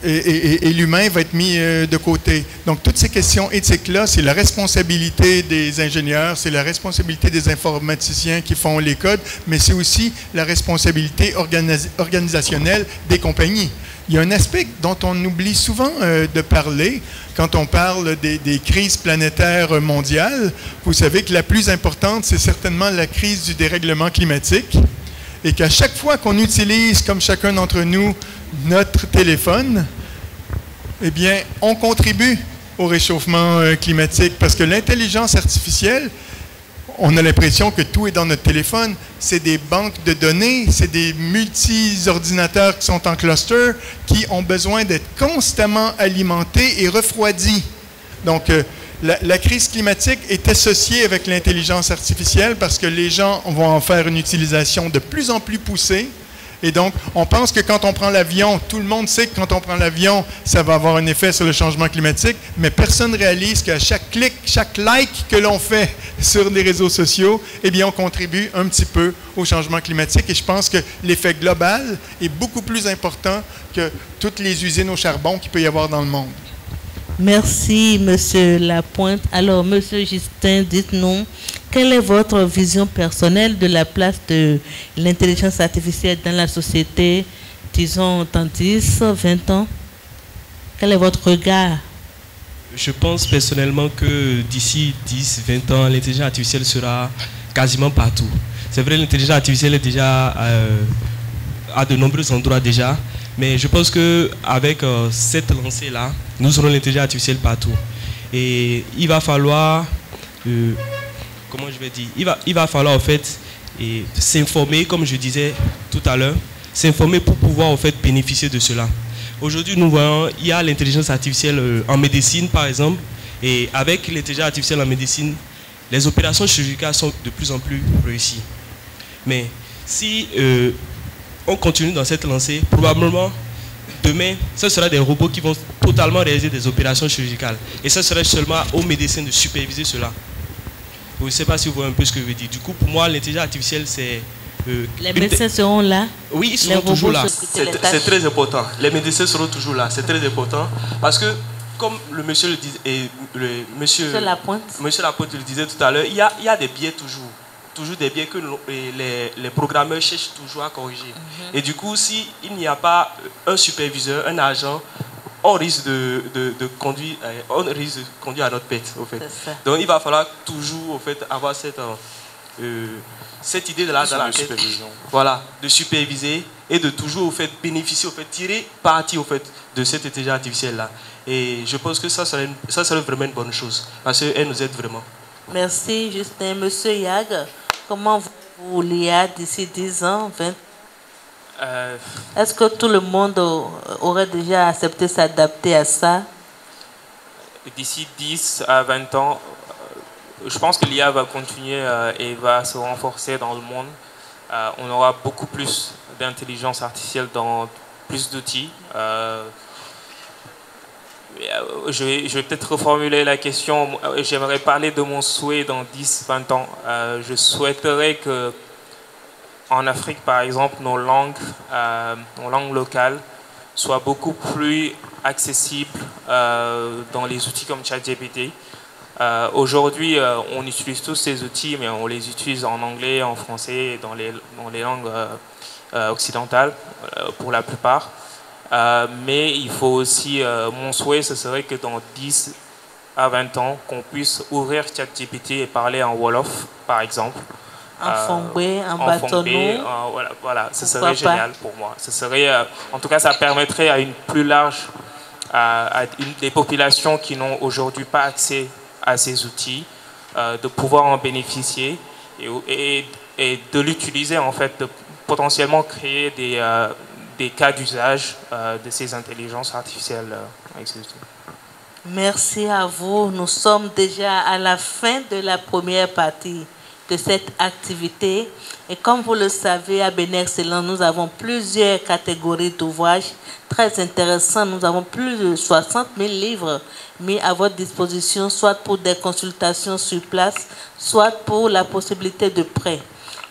et l'humain va être mis de côté. Donc, toutes ces questions éthiques-là, c'est la responsabilité des ingénieurs, c'est la responsabilité des informaticiens qui font les codes, mais c'est aussi la responsabilité organisationnelle des compagnies. Il y a un aspect dont on oublie souvent de parler quand on parle des crises planétaires mondiales. Vous savez que la plus importante, c'est certainement la crise du dérèglement climatique. et qu'à chaque fois qu'on utilise, comme chacun d'entre nous, notre téléphone, eh bien, on contribue au réchauffement climatique parce que l'intelligence artificielle, on a l'impression que tout est dans notre téléphone. C'est des banques de données, c'est des multi-ordinateurs qui sont en cluster qui ont besoin d'être constamment alimentés et refroidis. Donc, la crise climatique est associée avec l'intelligence artificielle parce que les gens vont en faire une utilisation de plus en plus poussée. Et donc, on pense que quand on prend l'avion, tout le monde sait que quand on prend l'avion, ça va avoir un effet sur le changement climatique, mais personne ne réalise qu'à chaque clic, chaque like que l'on fait sur les réseaux sociaux, eh bien, on contribue un petit peu au changement climatique. Et je pense que l'effet global est beaucoup plus important que toutes les usines au charbon qu'il peut y avoir dans le monde. Merci, Monsieur Lapointe. Alors, Monsieur Justin, dites-nous, quelle est votre vision personnelle de la place de l'intelligence artificielle dans la société, disons, dans 10, 20 ans? Quel est votre regard? Je pense personnellement que d'ici 10, 20 ans, l'intelligence artificielle sera quasiment partout. C'est vrai, l'intelligence artificielle est déjà à de nombreux endroits déjà, mais je pense qu'avec cette lancée-là, nous aurons l'intelligence artificielle partout. Et il va falloir, comment je vais dire, il va falloir en fait s'informer, comme je disais tout à l'heure, s'informer pour pouvoir en fait bénéficier de cela. Aujourd'hui, nous voyons, il y a l'intelligence artificielle en médecine par exemple, et avec l'intelligence artificielle en médecine, les opérations chirurgicales sont de plus en plus réussies. Mais si on continue dans cette lancée, probablement demain, ce sera des robots qui vont totalement réaliser des opérations chirurgicales. Et ce serait seulement aux médecins de superviser cela. Je ne sais pas si vous voyez un peu ce que je veux dire. Du coup, pour moi, l'intelligence artificielle, c'est... les médecins seront là? Oui, ils seront toujours là. C'est très important. Les médecins seront toujours là. C'est très important. Parce que, comme le monsieur le disait, et monsieur Lapointe le disait tout à l'heure, il y a des biais toujours. Toujours des biais que les programmeurs cherchent toujours à corriger. Et du coup, s'il n'y a pas un superviseur, un agent, on risque de conduire à notre pète, au fait. Donc il va falloir toujours, au fait, avoir cette idée de la supervision. Voilà, de superviser et de toujours, au fait, bénéficier, au fait, tirer parti, au fait, de cette intelligence artificielle là. Et je pense que ça serait vraiment une bonne chose parce qu'elle nous aide vraiment. Merci, Justin. Monsieur Yag, comment vous l'IA d'ici 10 ans, 20 ans? Est-ce que tout le monde aurait déjà accepté s'adapter à ça? D'ici 10 à 20 ans, je pense que l'IA va continuer et va se renforcer dans le monde. On aura beaucoup plus d'intelligence artificielle dans plus d'outils. Je vais peut-être reformuler la question. J'aimerais parler de mon souhait dans 10-20 ans. Je souhaiterais que en Afrique, par exemple, nos langues locales soient beaucoup plus accessibles dans les outils comme ChatGPT. Aujourd'hui, on utilise tous ces outils, mais on les utilise en anglais, en français, dans les langues occidentales, pour la plupart. Mais il faut aussi, mon souhait, ce serait que dans 10 à 20 ans, qu'on puisse ouvrir ChatGPT et parler en Wolof, par exemple. En Fongbe, en Batonou. Voilà, ce serait génial pour moi. Ce serait, en tout cas, ça permettrait à une plus large, des populations qui n'ont aujourd'hui pas accès à ces outils, de pouvoir en bénéficier et de l'utiliser, en fait, de potentiellement créer des cas d'usage de ces intelligences artificielles avec ces outils. Merci à vous. Nous sommes déjà à la fin de la première partie de cette activité. Et comme vous le savez, à Bénin Excellence, nous avons plusieurs catégories d'ouvrages très intéressants. Nous avons plus de 60 000 livres mis à votre disposition, soit pour des consultations sur place, soit pour la possibilité de prêt.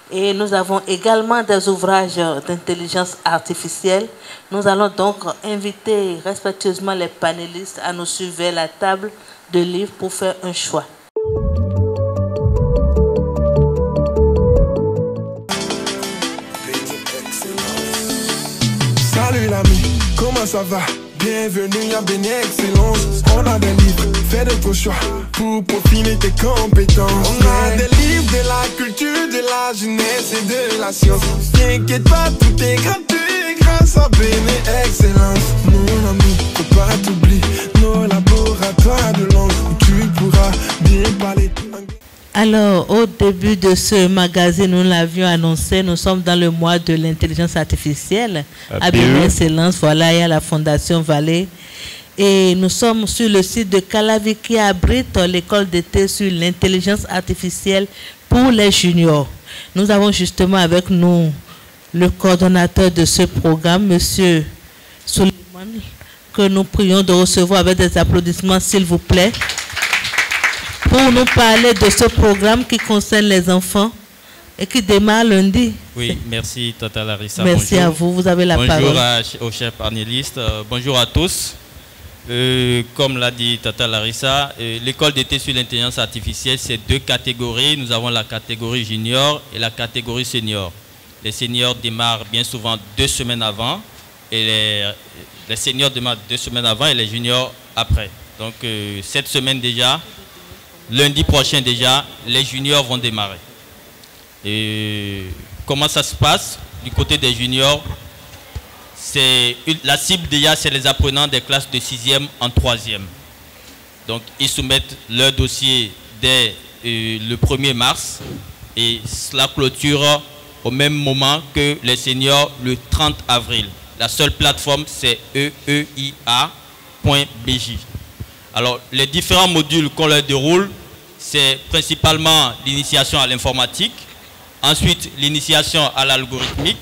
Et nous avons également des ouvrages d'intelligence artificielle. Nous allons donc inviter respectueusement les panélistes à nous suivre vers la table de livres pour faire un choix. Salut l'ami, comment ça va? Bienvenue à Béni Excellence. On a des livres, fais de vos choix pour peaufiner tes compétences. On a des livres de la culture, de la jeunesse et de la science. T'inquiète pas, tout est gratuit grâce à Béni Excellence. Mon ami, faut pas t'oublier, nos laboratoires de langue où tu pourras bien parler anglais. Alors, au début de ce magazine, nous l'avions annoncé, nous sommes dans le mois de l'intelligence artificielle à Béni Excellence, voilà, et à la Fondation Vallée. Et nous sommes sur le site de Calavi qui abrite l'école d'été sur l'intelligence artificielle pour les juniors. Nous avons justement avec nous le coordonnateur de ce programme, Monsieur Suleiman, que nous prions de recevoir avec des applaudissements, s'il vous plaît, pour nous parler de ce programme qui concerne les enfants et qui démarre lundi. Oui, merci Tata Larissa. Merci bonjour. à vous, vous avez la parole. Bonjour au chef panéliste, bonjour à tous. Comme l'a dit Tata Larissa, l'école d'été sur l'intelligence artificielle, c'est 2 catégories. Nous avons la catégorie junior et la catégorie senior. Les seniors démarrent bien souvent 2 semaines avant et les seniors démarrent 2 semaines avant et les juniors après. Donc cette semaine déjà, lundi prochain déjà, les juniors vont démarrer. Et comment ça se passe du côté des juniors? La cible déjà, c'est les apprenants des classes de 6e en 3e. Donc ils soumettent leur dossier dès le 1er mars et cela clôture au même moment que les seniors le 30 avril. La seule plateforme, c'est eeia.bj. Alors les différents modules qu'on leur déroule, c'est principalement l'initiation à l'informatique, ensuite l'initiation à l'algorithmique,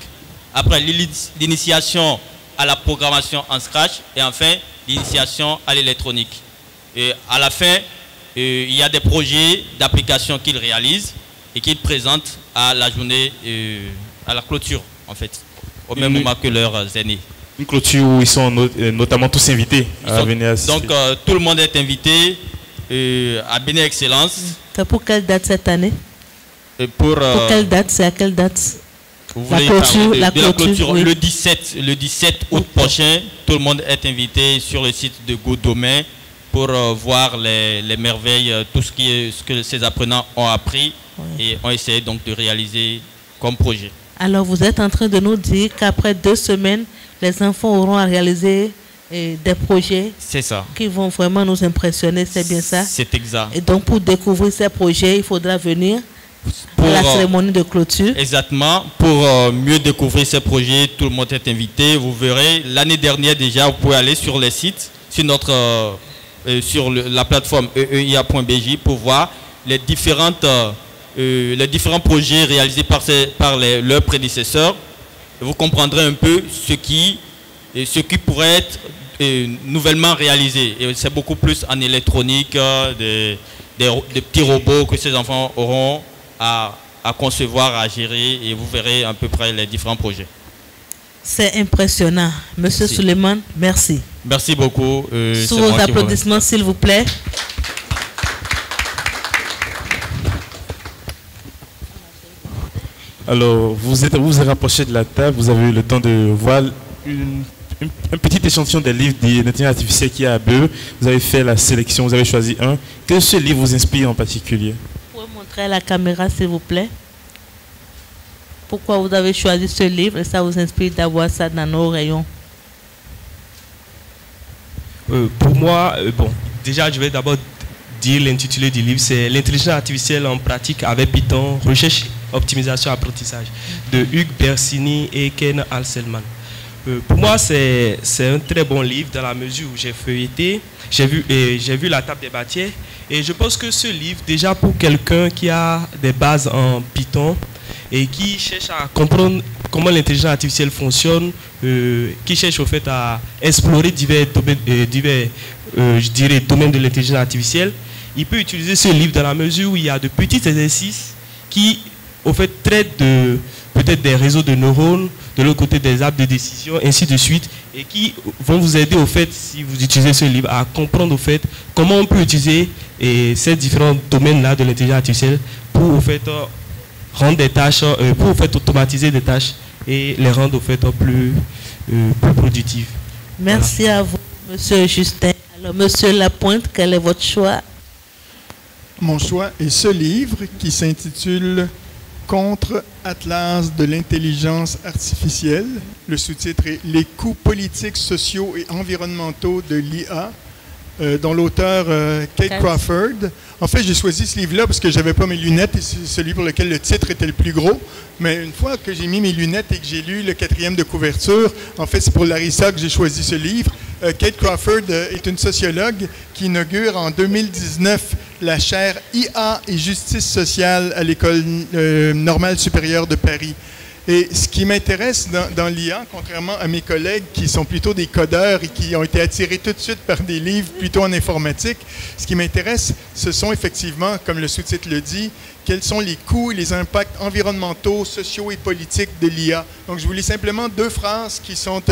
après l'initiation à la programmation en Scratch et enfin l'initiation à l'électronique. Et à la fin, il y a des projets d'application qu'ils réalisent et qu'ils présentent à la journée, à la clôture en fait, au même moment que leurs aînés. Une clôture où ils sont notamment tous invités à venir assister. Donc tout le monde est invité à Béni Excellence. C'est pour quelle date cette année? Pour quelle date? C'est à quelle date? Vous voulez la clôture oui. le 17 août prochain, tout le monde est invité sur le site de GoDomain pour voir les merveilles, tout ce que ces apprenants ont appris et ont essayé donc de réaliser comme projet. Alors vous êtes en train de nous dire qu'après 2 semaines, les enfants auront à réaliser des projets qui vont vraiment nous impressionner, c'est bien ça? C'est exact. Et donc pour découvrir ces projets, il faudra venir pour la cérémonie de clôture. Exactement. Pour mieux découvrir ces projets, tout le monde est invité. Vous verrez, l'année dernière déjà, vous pouvez aller sur les sites, sur notre la plateforme eeia.bj pour voir les différents projets réalisés par leurs prédécesseurs. Et vous comprendrez un peu ce qui pourrait être nouvellement réalisé. Et c'est beaucoup plus en électronique, des petits robots que ces enfants auront à concevoir, à gérer, et vous verrez à peu près les différents projets. C'est impressionnant. Monsieur Suleiman, merci. Merci beaucoup. Sous vos applaudissements, s'il vous plaît. Alors, vous êtes rapproché de la table, vous avez eu le temps de voir un petit échantillon des livres d'intelligence artificielle qui est à BE. Vous avez fait la sélection, vous avez choisi un. Quel ce livre vous inspire en particulier? Vous pouvez montrer à la caméra, s'il vous plaît? Pourquoi vous avez choisi ce livre et ça vous inspire d'avoir ça dans nos rayons? Pour moi, déjà, je vais d'abord dire l'intitulé du livre, c'est L'intelligence artificielle en pratique avec Python, recherche, optimisation, apprentissage, de Hugues Bersini et Ken Alselman. Pour moi, c'est un très bon livre dans la mesure où j'ai feuilleté, j'ai vu la table des matières et je pense que ce livre, déjà pour quelqu'un qui a des bases en Python et qui cherche à comprendre comment l'intelligence artificielle fonctionne, qui cherche au fait à explorer divers domaines de l'intelligence artificielle, il peut utiliser ce livre dans la mesure où il y a de petits exercices qui, au fait, traitent peut-être des réseaux de neurones, de l'autre côté des arbres de décision, ainsi de suite, et qui vont vous aider, au fait, si vous utilisez ce livre, à comprendre, au fait, comment on peut utiliser ces différents domaines-là de l'intelligence artificielle pour, au fait, rendre des tâches, pour, au fait, automatiser des tâches et les rendre, au fait, plus productives. Merci à vous. Monsieur Justin. Alors, Monsieur Lapointe, quel est votre choix? Mon choix est ce livre qui s'intitule Contre-Atlas de l'intelligence artificielle. Le sous-titre est Les coûts politiques, sociaux et environnementaux de l'IA, dont l'auteur Kate Crawford. En fait, j'ai choisi ce livre-là parce que je n'avais pas mes lunettes et c'est celui pour lequel le titre était le plus gros. Mais une fois que j'ai mis mes lunettes et que j'ai lu le 4e de couverture, en fait, c'est pour Larissa que j'ai choisi ce livre. Kate Crawford est une sociologue qui inaugure en 2019 la chaire IA et justice sociale à l'École normale supérieure de Paris. Et ce qui m'intéresse dans l'IA, contrairement à mes collègues qui sont plutôt des codeurs et qui ont été attirés tout de suite par des livres plutôt en informatique, ce qui m'intéresse, ce sont effectivement, comme le sous-titre le dit, quels sont les coûts et les impacts environnementaux, sociaux et politiques de l'IA. Donc, je vous lis simplement 2 phrases qui sont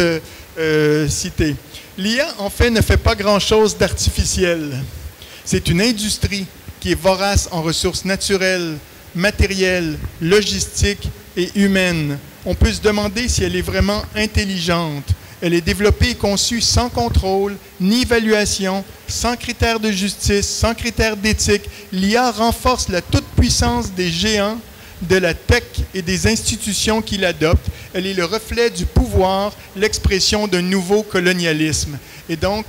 citées. L'IA, en fait, ne fait pas grand-chose d'artificiel. C'est une industrie qui est vorace en ressources naturelles, matérielles, logistiques et humaine. On peut se demander si elle est vraiment intelligente. Elle est développée et conçue sans contrôle, ni évaluation, sans critères de justice, sans critères d'éthique. L'IA renforce la toute-puissance des géants de la tech et des institutions qui l'adoptent. Elle est le reflet du pouvoir, l'expression d'un nouveau colonialisme. Et donc,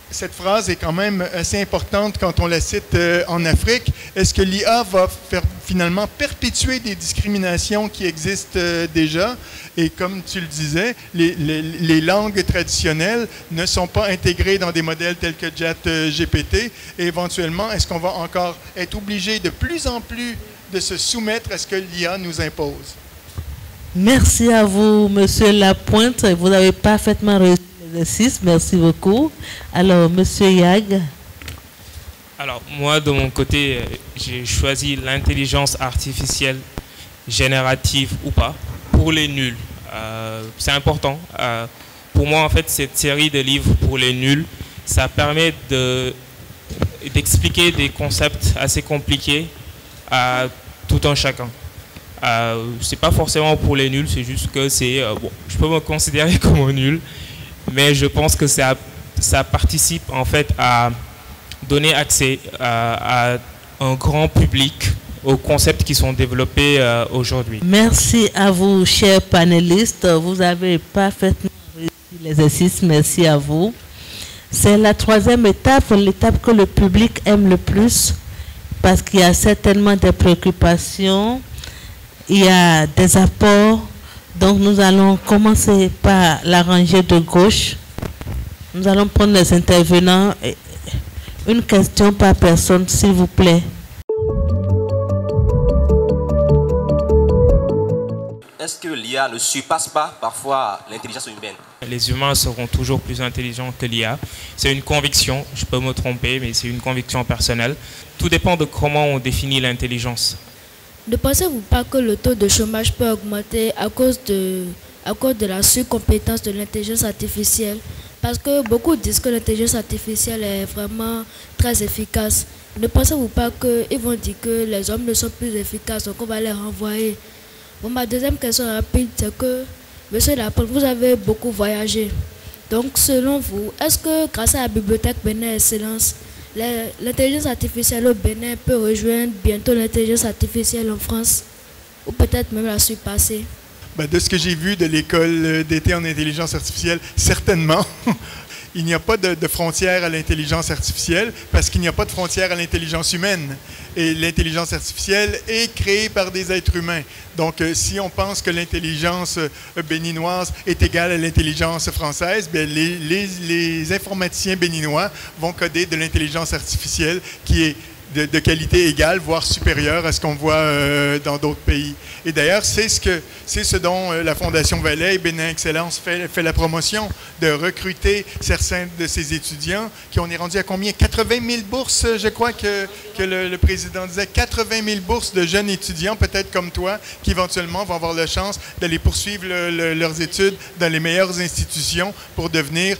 cette phrase est quand même assez importante quand on la cite en Afrique. Est-ce que l'IA va finalement perpétuer des discriminations qui existent déjà? Et comme tu le disais, les langues traditionnelles ne sont pas intégrées dans des modèles tels que ChatGPT. Et éventuellement, est-ce qu'on va encore être obligé de plus en plus de se soumettre à ce que l'IA nous impose? Merci à vous, Monsieur Lapointe. Vous avez parfaitement réussi l'exercice. Merci beaucoup. Alors, Monsieur Yag. Alors, moi, de mon côté, j'ai choisi l'intelligence artificielle, générative ou pas, pour les nuls. C'est important. Pour moi, en fait, cette série de livres pour les nuls, ça permet d'expliquer des concepts assez compliqués à tout un chacun. C'est pas forcément pour les nuls, c'est juste que c'est... bon, je peux me considérer comme un nul, mais je pense que ça participe en fait à donner accès à un grand public aux concepts qui sont développés aujourd'hui. Merci à vous, chers panélistes. Vous avez parfaitement réussi l'exercice. Merci à vous. C'est la 3e étape, l'étape que le public aime le plus, parce qu'il y a certainement des préoccupations, il y a des apports. Donc nous allons commencer par la rangée de gauche. Nous allons prendre les intervenants. Une question par personne, s'il vous plaît. Est-ce que l'IA ne surpasse pas parfois l'intelligence humaine? Les humains seront toujours plus intelligents que l'IA. C'est une conviction, je peux me tromper, mais c'est une conviction personnelle. Tout dépend de comment on définit l'intelligence. Ne pensez-vous pas que le taux de chômage peut augmenter à cause de la surcompétence de l'intelligence artificielle? Parce que beaucoup disent que l'intelligence artificielle est vraiment très efficace. Ne pensez-vous pas qu'ils vont dire que les hommes ne sont plus efficaces, donc on va les renvoyer? Bon, ma deuxième question rapide, c'est que, Monsieur Lapointe, vous avez beaucoup voyagé. Donc, selon vous, est-ce que grâce à la bibliothèque Bénin Excellence, l'intelligence artificielle au Bénin peut rejoindre bientôt l'intelligence artificielle en France? Ou peut-être même la surpasser? De ce que j'ai vu de l'école d'été en intelligence artificielle, certainement. Il n'y a pas de frontière à l'intelligence artificielle parce qu'il n'y a pas de frontière à l'intelligence humaine. Et l'intelligence artificielle est créée par des êtres humains. Donc, si on pense que l'intelligence béninoise est égale à l'intelligence française, bien, les informaticiens béninois vont coder de l'intelligence artificielle qui est de qualité égale, voire supérieure à ce qu'on voit dans d'autres pays. Et d'ailleurs, c'est ce dont la Fondation Valais et Bénin Excellence fait la promotion, de recruter certains de ces étudiants qui on est rendu à combien? 80 000 bourses, je crois que le président disait, 80 000 bourses de jeunes étudiants, peut-être comme toi, qui éventuellement vont avoir la chance d'aller poursuivre leurs études dans les meilleures institutions pour devenir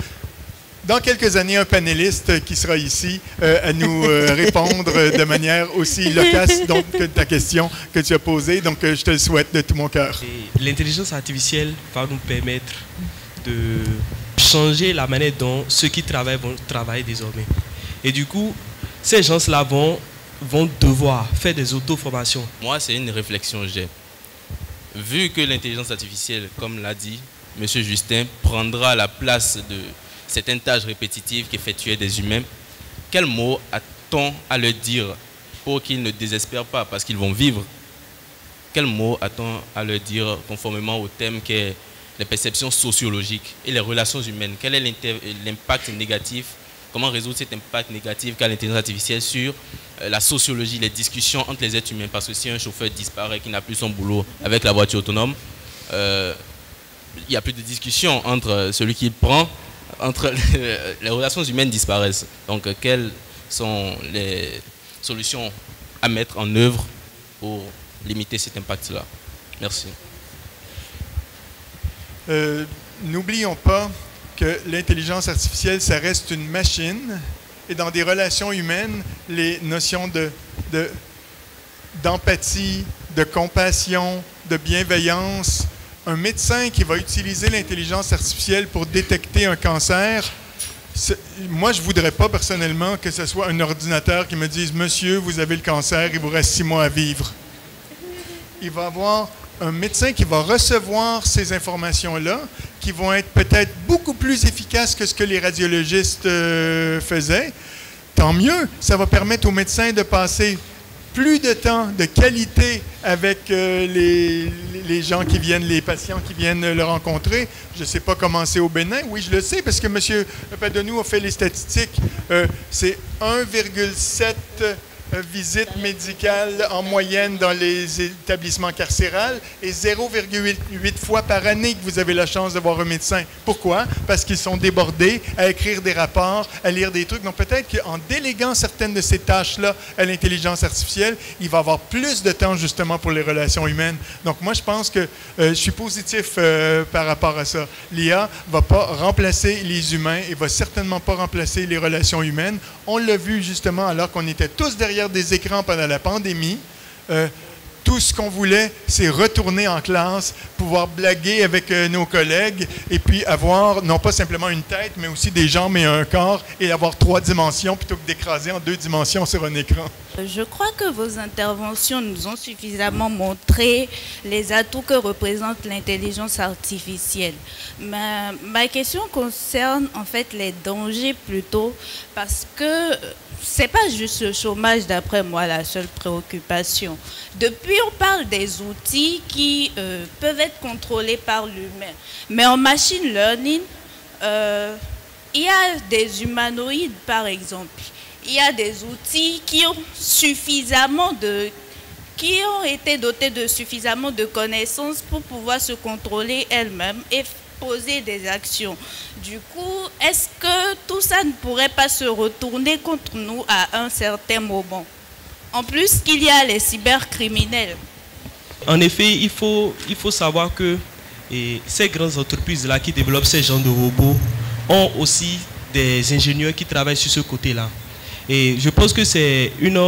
dans quelques années, un panéliste qui sera ici à nous répondre de manière aussi loquace que ta question que tu as posée. Donc, je te le souhaite de tout mon cœur. L'intelligence artificielle va nous permettre de changer la manière dont ceux qui travaillent vont travailler désormais. Et du coup, ces gens-là vont devoir faire des auto-formations. Moi, c'est une réflexion que j'ai. Vu que l'intelligence artificielle, comme l'a dit M. Justin, prendra la place de certaines tâches répétitives qu'effectuaient des humains, quel mot a-t-on à leur dire pour qu'ils ne désespèrent pas parce qu'ils vont vivre? Quel mot a-t-on à leur dire conformément au thème qu'est les perceptions sociologiques et les relations humaines? Quel est l'impact négatif? Comment résoudre cet impact négatif qu'a l'intelligence artificielle sur la sociologie, les discussions entre les êtres humains? Parce que si un chauffeur disparaît, qui n'a plus son boulot avec la voiture autonome, il n'y a plus de discussion entre celui qui prend, entre les relations humaines disparaissent. Donc, quelles sont les solutions à mettre en œuvre pour limiter cet impact-là? Merci. N'oublions pas que l'intelligence artificielle, ça reste une machine. Et dans des relations humaines, les notions d'empathie, de compassion, de bienveillance, un médecin qui va utiliser l'intelligence artificielle pour détecter un cancer, moi, je ne voudrais pas personnellement que ce soit un ordinateur qui me dise « Monsieur, vous avez le cancer, il vous reste 6 mois à vivre ». Il va avoir un médecin qui va recevoir ces informations-là, qui vont être peut-être beaucoup plus efficaces que ce que les radiologistes faisaient. Tant mieux, ça va permettre aux médecins de passer plus de temps de qualité avec les gens qui viennent, les patients qui viennent le rencontrer. Je ne sais pas comment c'est au Bénin. Oui, je le sais parce que M. Padonou a fait les statistiques. C'est 1,7 visites médicales en moyenne dans les établissements carcérales et 0,8 fois par année que vous avez la chance de voir un médecin. Pourquoi? Parce qu'ils sont débordés à écrire des rapports, à lire des trucs. Donc peut-être qu'en déléguant certaines de ces tâches-là à l'intelligence artificielle, il va avoir plus de temps justement pour les relations humaines. Donc moi, je pense que je suis positif par rapport à ça. L'IA ne va pas remplacer les humains et ne va certainement pas remplacer les relations humaines. On l'a vu justement alors qu'on était tous derrière des écrans pendant la pandémie. Tout ce qu'on voulait, c'est retourner en classe, pouvoir blaguer avec nos collègues et puis avoir non pas simplement une tête, mais aussi des jambes et un corps et avoir 3 dimensions plutôt que d'écraser en 2 dimensions sur un écran. Je crois que vos interventions nous ont suffisamment montré les atouts que représente l'intelligence artificielle. Ma question concerne en fait les dangers plutôt parce que c'est pas juste le chômage d'après moi la seule préoccupation. Depuis on parle des outils qui peuvent être contrôlés par l'humain. Mais en machine learning, il y a des humanoïdes par exemple. Il y a des outils qui ont été dotés de suffisamment de connaissances pour pouvoir se contrôler elles-mêmes et poser des actions. Du coup, est-ce que tout ça ne pourrait pas se retourner contre nous à un certain moment? En plus qu'il y a les cybercriminels. En effet, il faut savoir que ces grandes entreprises-là qui développent ces genres de robots ont aussi des ingénieurs qui travaillent sur ce côté-là. Et je pense que c'est une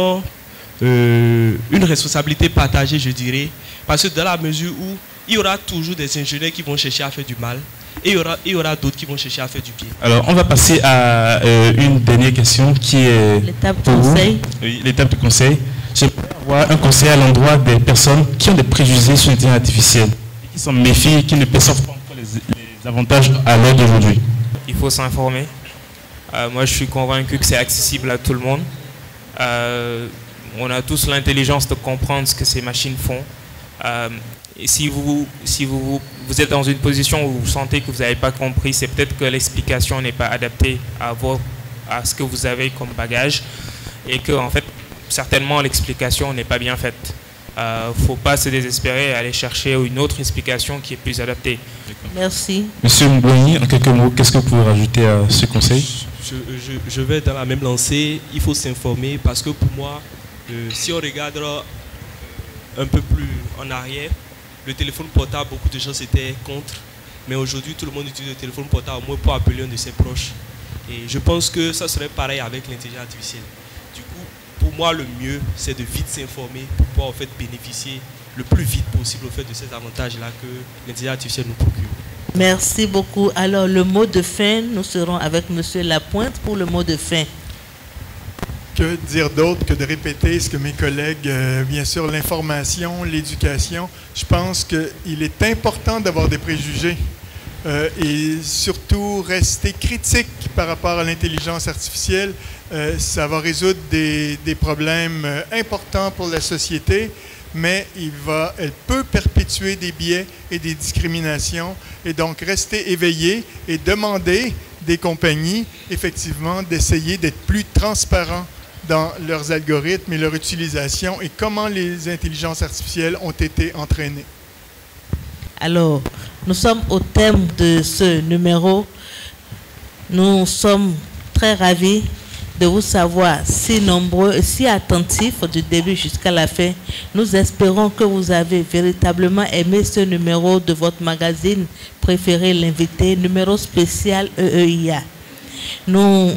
responsabilité partagée, je dirais, parce que dans la mesure où il y aura toujours des ingénieurs qui vont chercher à faire du mal et il y aura d'autres qui vont chercher à faire du bien. Alors, on va passer à une dernière question qui est l'étape de conseil. Oui, l'étape de conseil. J'aimerais avoir un conseil à l'endroit des personnes qui ont des préjugés sur l'intelligence artificielle, qui sont méfiées, qui ne perçoivent pas encore les avantages à l'heure d'aujourd'hui. Il faut s'informer. Moi, je suis convaincu que c'est accessible à tout le monde. On a tous l'intelligence de comprendre ce que ces machines font. Et si vous êtes dans une position où vous sentez que vous n'avez pas compris, c'est peut-être que l'explication n'est pas adaptée à ce que vous avez comme bagage et que, en fait, certainement l'explication n'est pas bien faite. Il ne faut pas se désespérer et aller chercher une autre explication qui est plus adaptée. Merci. Monsieur Mbouani, en quelques mots, qu'est-ce que vous pouvez rajouter à ce conseil? Je vais dans la même lancée. Il faut s'informer parce que pour moi, si on regarde un peu plus en arrière, le téléphone portable, beaucoup de gens étaient contre. Mais aujourd'hui, tout le monde utilise le téléphone portable au moins pour appeler un de ses proches. Et je pense que ça serait pareil avec l'intelligence artificielle. Du coup, pour moi, le mieux, c'est de vite s'informer pour pouvoir en fait, bénéficier le plus vite possible au fait de ces avantages-là que l'intelligence artificielle nous procure. Merci beaucoup. Alors, le mot de fin, nous serons avec M. Lapointe pour le mot de fin. Que dire d'autre que de répéter ce que mes collègues, bien sûr, l'information, l'éducation. Je pense qu'il est important d'avoir des préjugés et surtout rester critique par rapport à l'intelligence artificielle. Ça va résoudre des problèmes importants pour la société, mais elle peut perpétuer des biais et des discriminations. Et donc, rester éveillé et demander des compagnies, effectivement, d'essayer d'être plus transparents dans leurs algorithmes et leur utilisation et comment les intelligences artificielles ont été entraînées. Alors, nous sommes au thème de ce numéro. Nous sommes très ravis de vous savoir si nombreux et si attentifs du début jusqu'à la fin. Nous espérons que vous avez véritablement aimé ce numéro de votre magazine préféré, l'invité, numéro spécial EEIA. Nous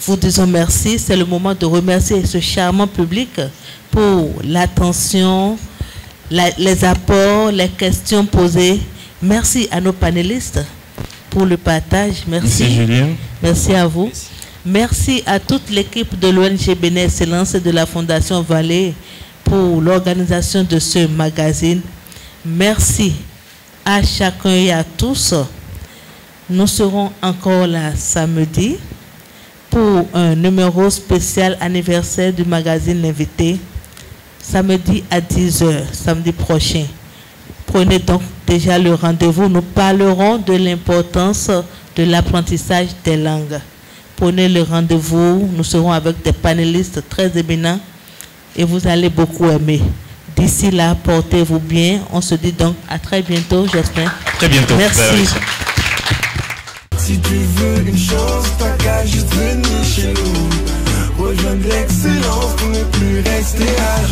vous disons merci. C'est le moment de remercier ce charmant public pour l'attention, les apports, les questions posées. Merci à nos panélistes pour le partage. Merci. Merci Julien. Merci à vous. Merci à toute l'équipe de l'ONG Bénin Excellence et de la Fondation Vallée pour l'organisation de ce magazine. Merci à chacun et à tous. Nous serons encore là samedi pour un numéro spécial anniversaire du magazine L'Invité, samedi à 10h, samedi prochain. Prenez donc déjà le rendez-vous. Nous parlerons de l'importance de l'apprentissage des langues. Prenez le rendez-vous. Nous serons avec des panélistes très éminents et vous allez beaucoup aimer. D'ici là, portez-vous bien. On se dit donc à très bientôt, j'espère. Très bientôt. Merci. Si tu veux une chance, t'as qu'à juste venir chez nous. Rejoindre l'excellence pour ne plus rester à